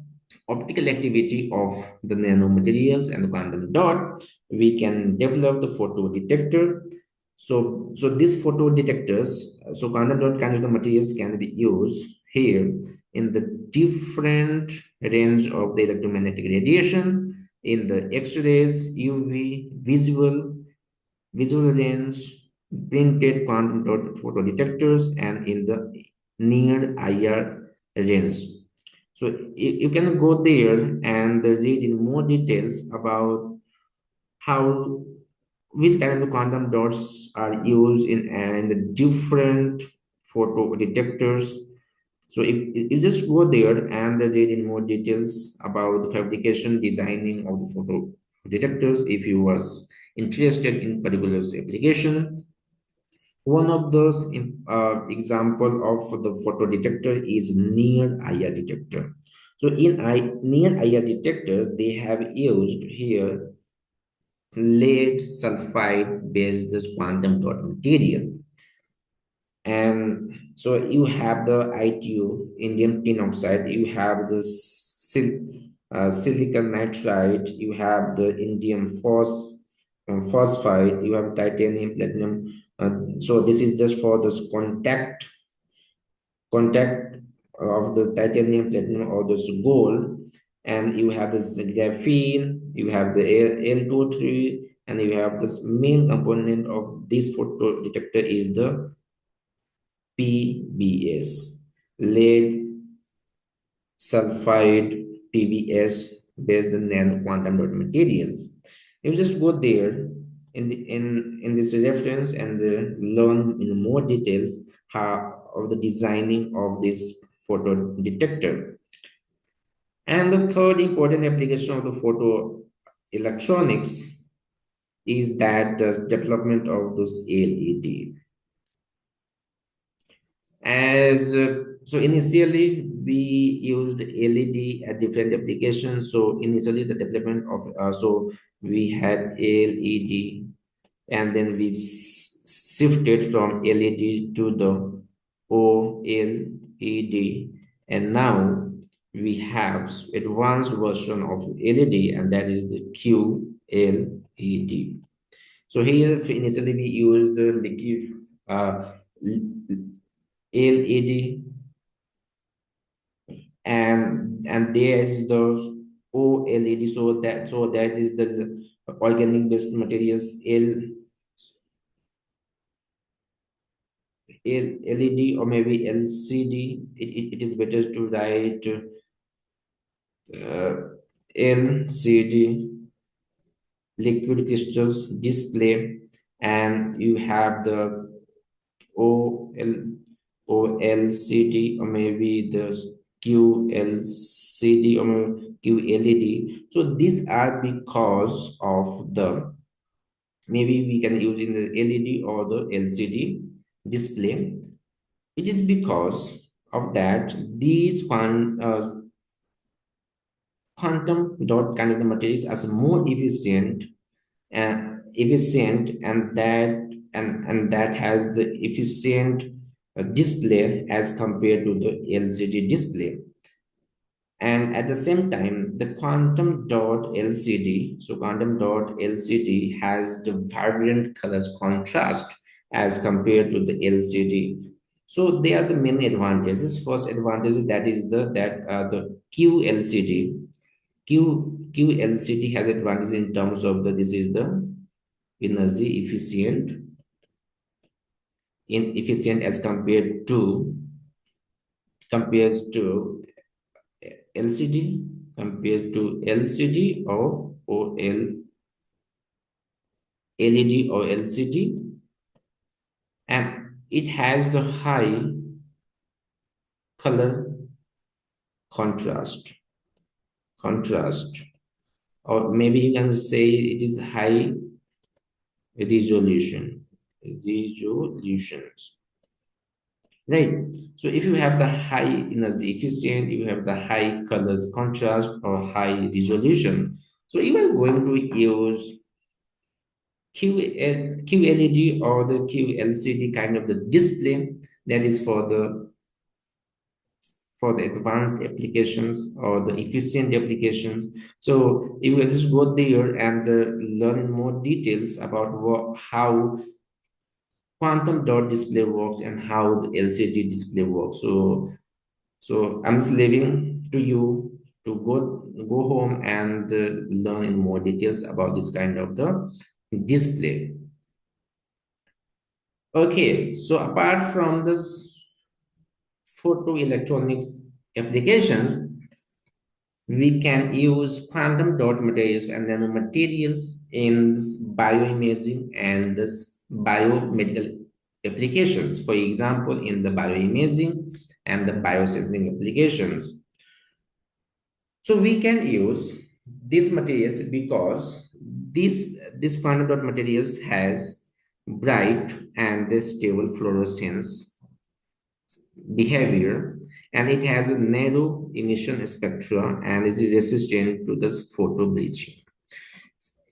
optical activity of the nanomaterials and the quantum dot, we can develop the photodetector. So these photodetectors, so quantum dot kind of the materials can be used here in the different range of the electromagnetic radiation in the X-rays, UV, visual lens, printed quantum dot photodetectors, and in the near IR range. So you can go there and read in more details about how which kind of quantum dots are used in the different photodetectors. So if you just go there and read in more details about the fabrication, designing of the photo detectors, if you was interested in particular application. One of those example of the photodetector is near IR detector. So near IR detectors, they have used here lead sulfide based this quantum dot material. And so you have the ITU, indium tin oxide, you have the silicon nitride, you have the indium phosphide, you have titanium, platinum. So this is just for this contact of the titanium, platinum, or this gold. And you have this graphene, you have the L2O3, and you have this main component of this photo detector is the PBS, lead sulfide PBS based on nano quantum dot materials. You just go there in this reference and learn in more details how of the designing of this photo detector. And the third important application of the photo electronics is that the development of those LED. As so initially we used LED at different applications. So initially the development of so we had LED, and then we shifted from LED to the OLED, and now we have advanced version of LED, and that is the QLED. So here initially we used the liquid LED and there is the OLED. So that is the organic based materials. LED or maybe LCD. It is better to write LCD, liquid crystals display, and you have the OL, OLCD or maybe the QLCD or maybe QLED. So these are because of the, maybe we can use in the LED or the LCD display. It is because of that these quantum dot kind of the materials are more efficient, and that has the efficient display as compared to the LCD display. And at the same time, the quantum dot LCD, so quantum dot LCD has the vibrant colors contrast as compared to the LCD. So they are the main advantages. First advantage, that is the QLCD. QLCD has advantage in terms of the, this is the energy efficient as compares to LCD, compared to LCD or LED or LCD, and it has the high color contrast, or maybe you can say it is high resolutions, right? So if you have the high energy efficient, you have the high colors contrast or high resolution, so you are going to use QLED or the QLCD kind of the display, that is for the advanced applications or the efficient applications. So if you just go there and learn more details about how quantum dot display works and how the LCD display works. So I'm just leaving to you to go home and learn in more details about this kind of the display. Okay, so apart from this photoelectronics application, we can use quantum dot materials and nanomaterials in this bioimaging and this biomedical applications. For example, in the bioimaging and the biosensing applications. So we can use these materials because this quantum dot materials has bright and this stable fluorescence behavior, and it has a narrow emission spectra and is resistant to this photo bleaching.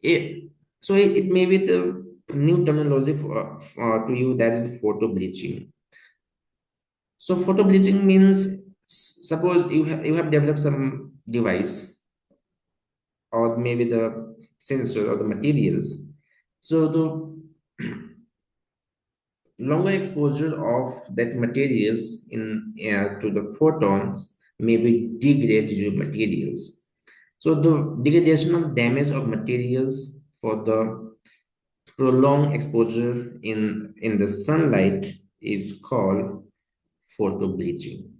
It may be the new terminology to you, that is photo bleaching. So photo bleaching means, suppose you have developed some device or maybe the sensor or the materials. So the longer exposure of that materials in to the photons maybe degrade your materials. So the degradation of damage of materials for the prolonged exposure in the sunlight is called photo bleaching.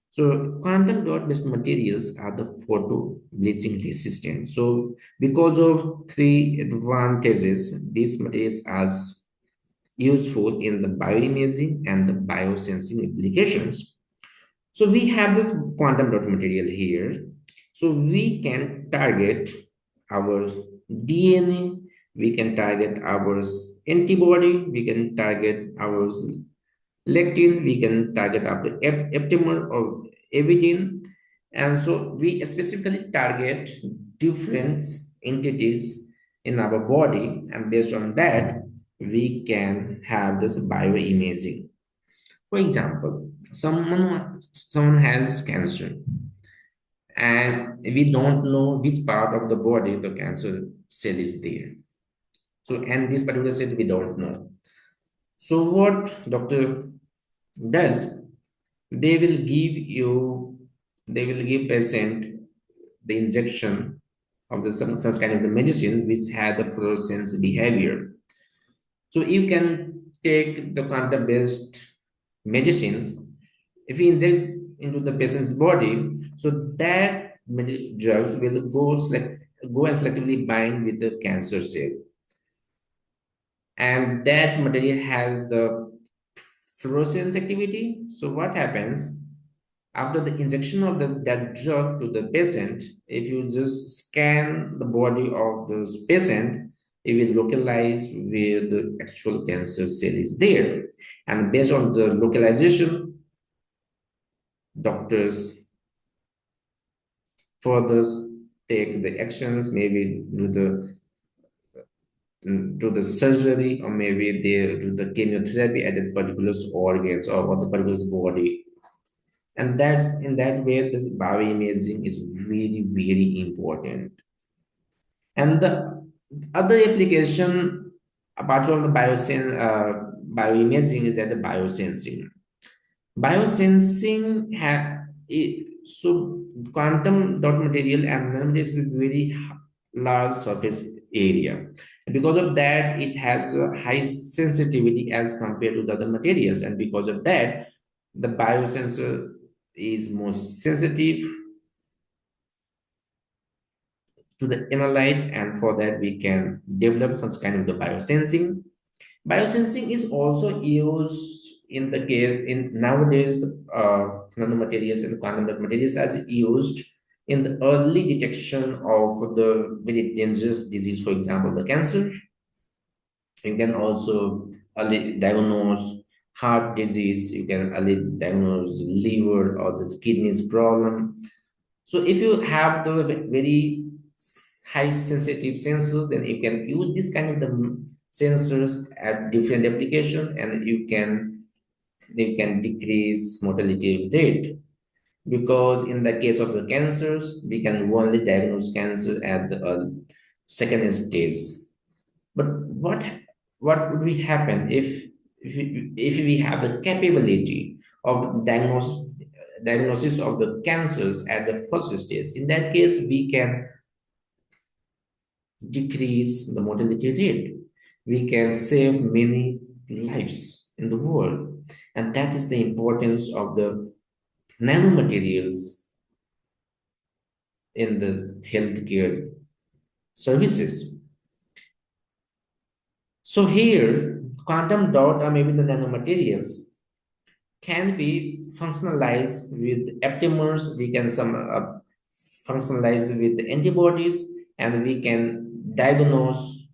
So quantum dot based materials are the photo bleaching resistant. So because of three advantages, these materials are useful in the bioimaging and the biosensing applications. So we have this quantum dot material here. So we can target our DNA, we can target our antibody, we can target our lectin, we can target our aptamer or avidin. And so we specifically target different entities in our body, and based on that, we can have this bioimaging. For example, someone has cancer, and we don't know which part of the body the cancer cell is there. So, and this particular cell we don't know. So, what doctor does, they will give you they will give patient the injection of the some such kind of the medicine which had the fluorescence behavior. So you can take the quantum-based medicines. If you inject into the patient's body, so that drugs will go and selectively bind with the cancer cell, and that material has the fluorescence activity. So what happens after the injection of that drug to the patient? If you just scan the body of this patient, it will localize where the actual cancer cell is there, and based on the localization, doctors further take the actions, maybe do the surgery, or maybe they do the chemotherapy at that particular organs or the particular body. And that's in that way this bioimaging is really, very important. And the other application apart from the bioimaging is that the biosensing. Biosensing so quantum dot material and nanomaterials is very large surface area. And because of that, it has a high sensitivity as compared to the other materials, and because of that, the biosensor is most sensitive to the inner light, and for that we can develop such kind of the biosensing. Biosensing is also used in the case in nowadays the nanomaterials and quantum dot materials as used in the early detection of the very dangerous disease, for example, the cancer. You can also early diagnose heart disease. You can early diagnose the liver or the kidneys problem. So if you have the very high sensitive sensors, then you can use this kind of the sensors at different applications, and you can decrease mortality rate. Because in the case of the cancers, we can only diagnose cancer at the second stage. But what would be happen if we have the capability of diagnosis of the cancers at the first stage? In that case, we can decrease the mortality rate. We can save many lives in the world. And that is the importance of the nanomaterials in the healthcare services. So here, quantum dot or maybe the nanomaterials can be functionalized with aptamers. We can functionalize with the antibodies, and we can diagnose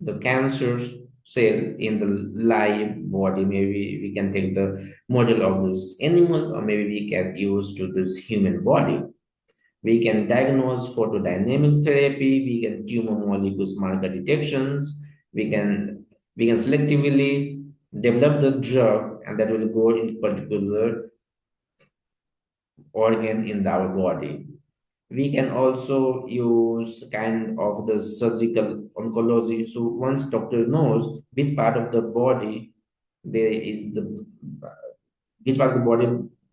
the cancer cell in the live body. Maybe we can take the model of this animal, or maybe we can use to this human body. We can diagnose photodynamics therapy. We can tumor molecules marker detections. We can selectively develop the drug, and that will go in particular organ in our body. We can also use kind of the surgical oncology. So once doctor knows which part of the body there is the which part of the body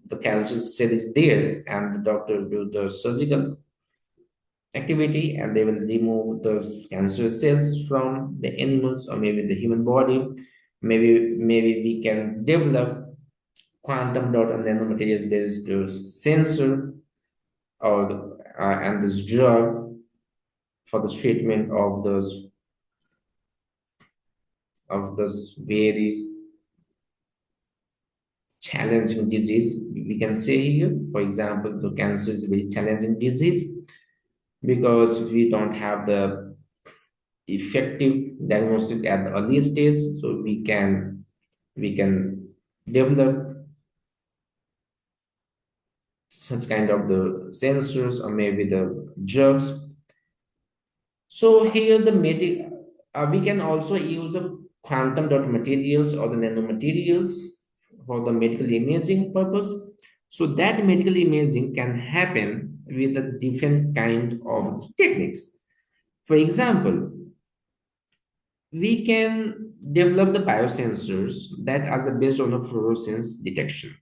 the cancer cell is there, and the doctor do the surgical activity, and they will remove the cancer cells from the animals or maybe the human body. Maybe we can develop quantum dot and nanomaterials based sensor or and this drug for the treatment of those various challenging disease. We can say here, for example, the cancer is a very challenging disease because we don't have the effective diagnostic at the early stage. So we can develop such kind of the sensors or maybe the drugs. So here we can also use the quantum dot materials or the nanomaterials for the medical imaging purpose. So that medical imaging can happen with a different kind of techniques. For example, we can develop the biosensors that are based on the fluorescence detection.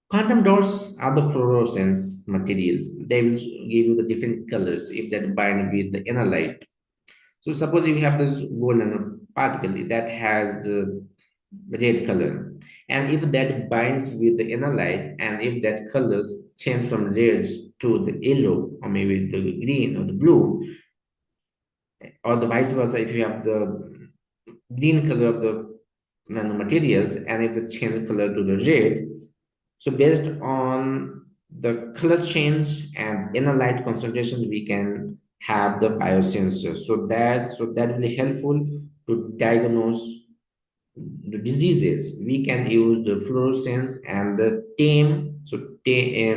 Quantum dots are the fluorescence materials. They will give you the different colors if that bind with the inner light. So suppose you have this gold nanoparticle that has the red color, and if that binds with the inner light, and if that colors change from red to the yellow, or maybe the green or the blue, or the vice versa, if you have the green color of the nanomaterials, and if they change color to the red, so based on the color change and inner light concentration, we can have the biosensor. So that will be helpful to diagnose the diseases. We can use the fluorescence and the TAME, so TAME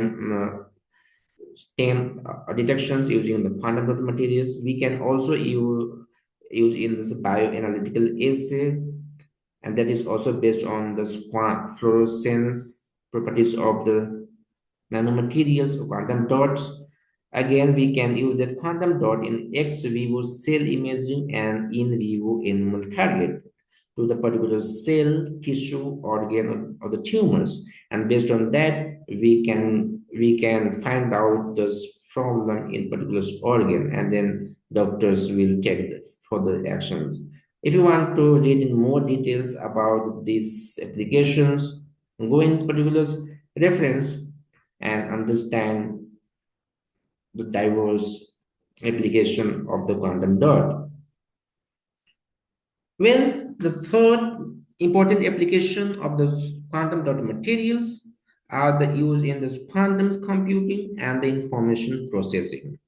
detections using the quantum dot materials. We can also use in this bioanalytical assay, and that is also based on the fluorescence properties of the nanomaterials or quantum dots. Again, we can use that quantum dot in ex vivo cell imaging and in vivo animal target to the particular cell, tissue, organ, or the tumors. And based on that, we can find out the problem in particular organ, and then doctors will take the further actions. If you want to read in more details about these applications, go in particulars reference and understand the diverse application of the quantum dot. Well, the third important application of the quantum dot materials are the use in this quantum computing and the information processing.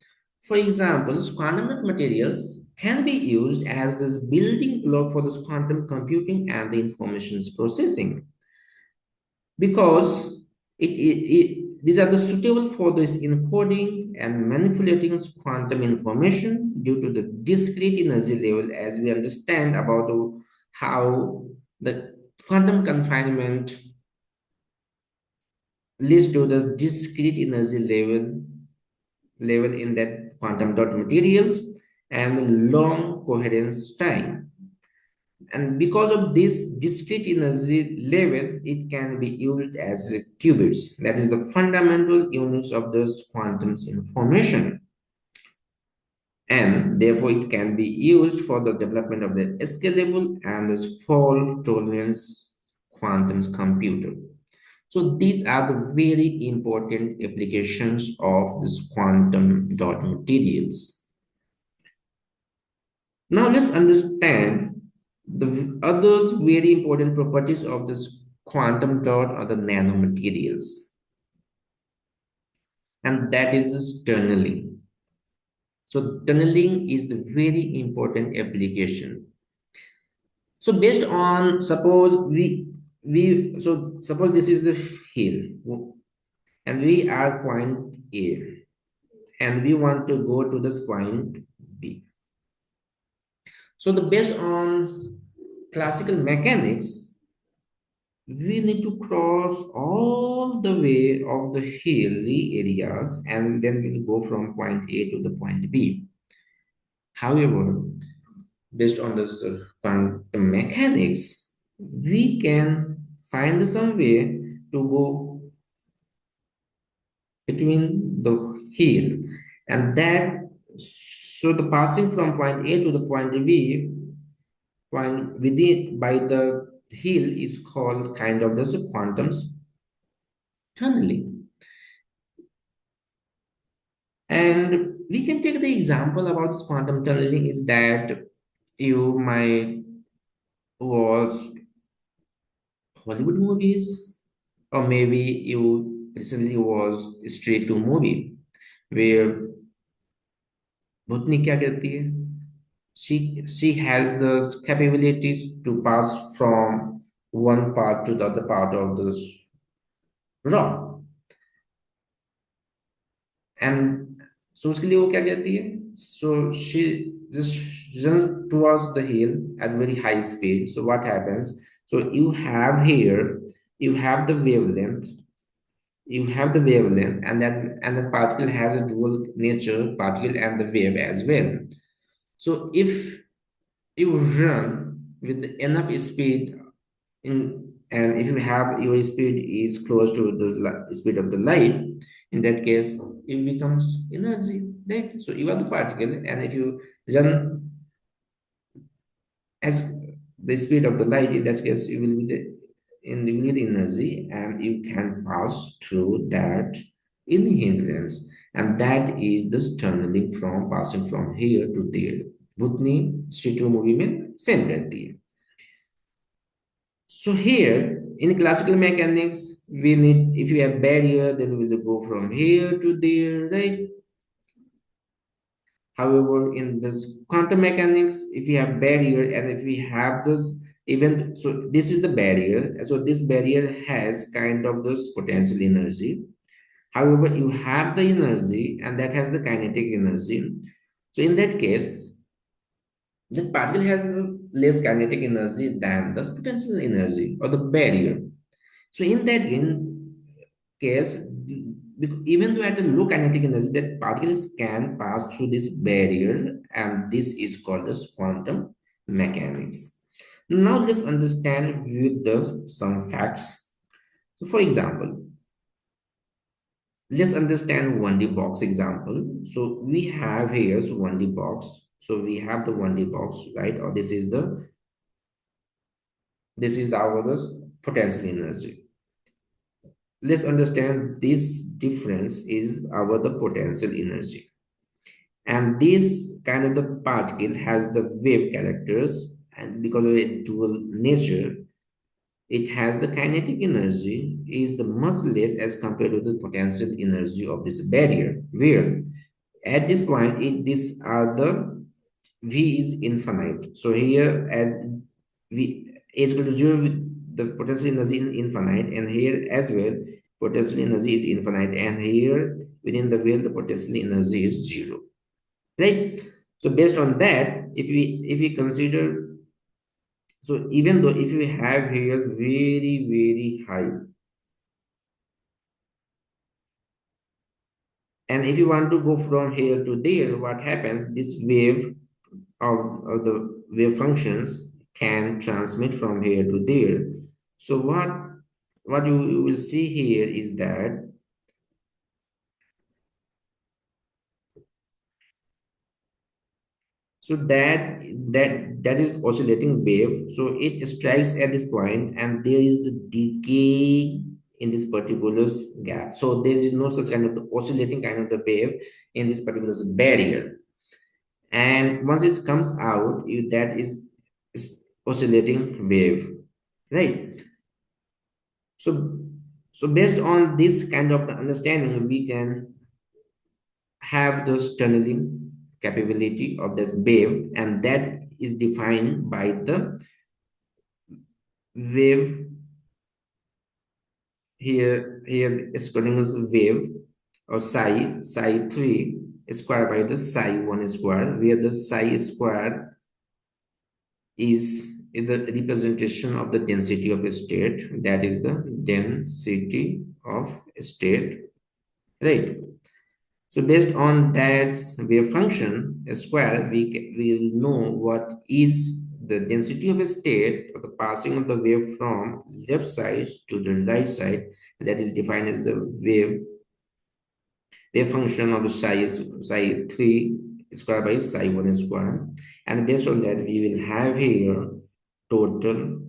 For example, quantum dot materials can be used as this building block for this quantum computing and the information processing, because these are the suitable for this encoding and manipulating quantum information due to the discrete energy level, as we understand about how the quantum confinement leads to the discrete energy level in that quantum dot materials and long coherence time. And because of this discrete energy level, it can be used as qubits. That is the fundamental units of this quantum information. And therefore, it can be used for the development of the scalable and this fault tolerance quantum computer. So these are the very important applications of this quantum dot materials. Now let's understand the others very important properties of this quantum dot or the nanomaterials, and that is this tunneling. So tunneling is the very important application. So based on suppose this is the hill, and we are point A, and we want to go to this point B. So the based on classical mechanics, we need to cross all the way of the hilly areas, and then we'll go from point A to the point B. However, based on this quantum mechanics, we can find some way to go between the hill, and that so the passing from point A to the point B, point within by the hill, is called kind of the quantum tunneling. And we can take the example about this quantum tunneling is that you might watch Hollywood movies, or maybe you recently watched a straight to movie where भूतनी क्या करती है, she has the capabilities to pass from one part to the other part of the rock. And so उसके लिए वो क्या कहती है, so she just runs towards the hill at very high speed. So what happens, so you have here, you have the wavelength, and that particle has a dual nature, particle and the wave as well. So if you run with enough speed in And if you have your speed is close to the speed of the light, in that case it becomes energy, right? So you are the particle, and if you run as the speed of the light, in that case you will be in the unit energy, and you can pass through that in hindrance, and that is this tunneling from passing from here to there. Bhutni statue movement same रहती है. So here in classical mechanics, we need, if you have barrier, then we'll go from here to there, right? However, in this quantum mechanics, if you have barrier and if we have this event, so this is the barrier. So this barrier has kind of this potential energy. However, you have the energy and that has the kinetic energy. So in that case, the particle has less kinetic energy than the potential energy or the barrier. So in that case, even though at a low kinetic energy, that particles can pass through this barrier, and this is called as quantum mechanics. Now let's understand with some facts. So for example, let's understand 1D box example. So we have here 1D box. So we have the 1D box, right? Or this is our potential energy. Let's understand this difference is our the potential energy, and this kind of the particle has the wave characters, and because of its dual nature, it has the kinetic energy is the much less as compared to the potential energy of this barrier, where at this point these are the v is infinite. So here at v is equal to 0, the potential energy is infinite, and here as well potential energy is infinite, and here within the veil the potential energy is 0, right? So based on that, if we consider, so even though if we have here very high, and if you want to go from here to there, what happens, this wave of the wave functions can transmit from here to there. So what you will see here is that, so that is oscillating wave. So it strikes at this point, and there is a decay in this particular gap. So there is no such kind of the oscillating kind of the wave in this particular barrier. And once it comes out, that is oscillating wave, right? So so based on this kind of the understanding, we can have this tunneling capability of this wave, and that is defined by the wave. Here is calling us wave, or psi 3 square by the psi 1 square, where the psi square is the representation of the density of a state, that is the density of a state, right? So based on that wave function square, we will know what is the density of a state of the passing of the wave from left side to the right side. That is defined as the wave function of the psi 3 square by psi 1 square. And based on that, we will have here total,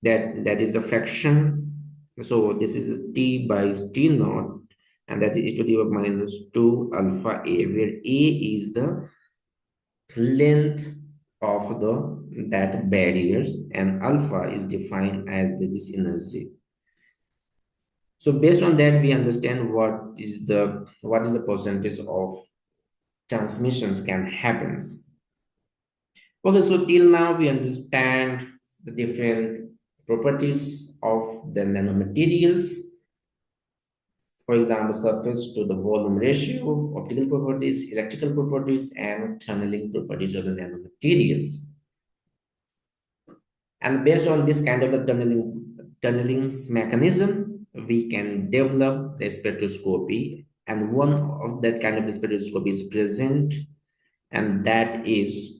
that is the fraction. So this is t by t naught, and that is e to the power minus 2 alpha a, where a is the length of that barriers, and alpha is defined as this energy. So based on that, we understand what is the percentage of transmissions can happens. Okay, so till now we understand the different properties of the nanomaterials. For example, surface to the volume ratio, optical properties, electrical properties, and tunneling properties of the nanomaterials. And based on this kind of a tunneling mechanism, we can develop the spectroscopy. And one of that kind of the spectroscopy is present, and that is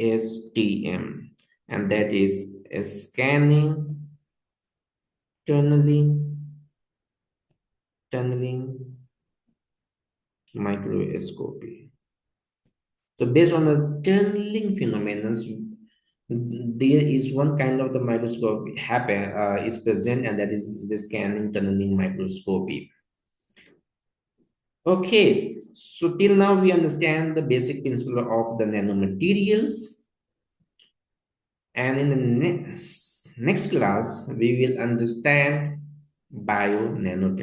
STM, and that is scanning, tunneling microscopy. So based on the tunneling phenomena, there is one kind of the microscope happen is present, and that is the scanning tunneling microscopy. Okay, so till now we understand the basic principle of the nanomaterials, and in the next class we will understand bio nanotechnology.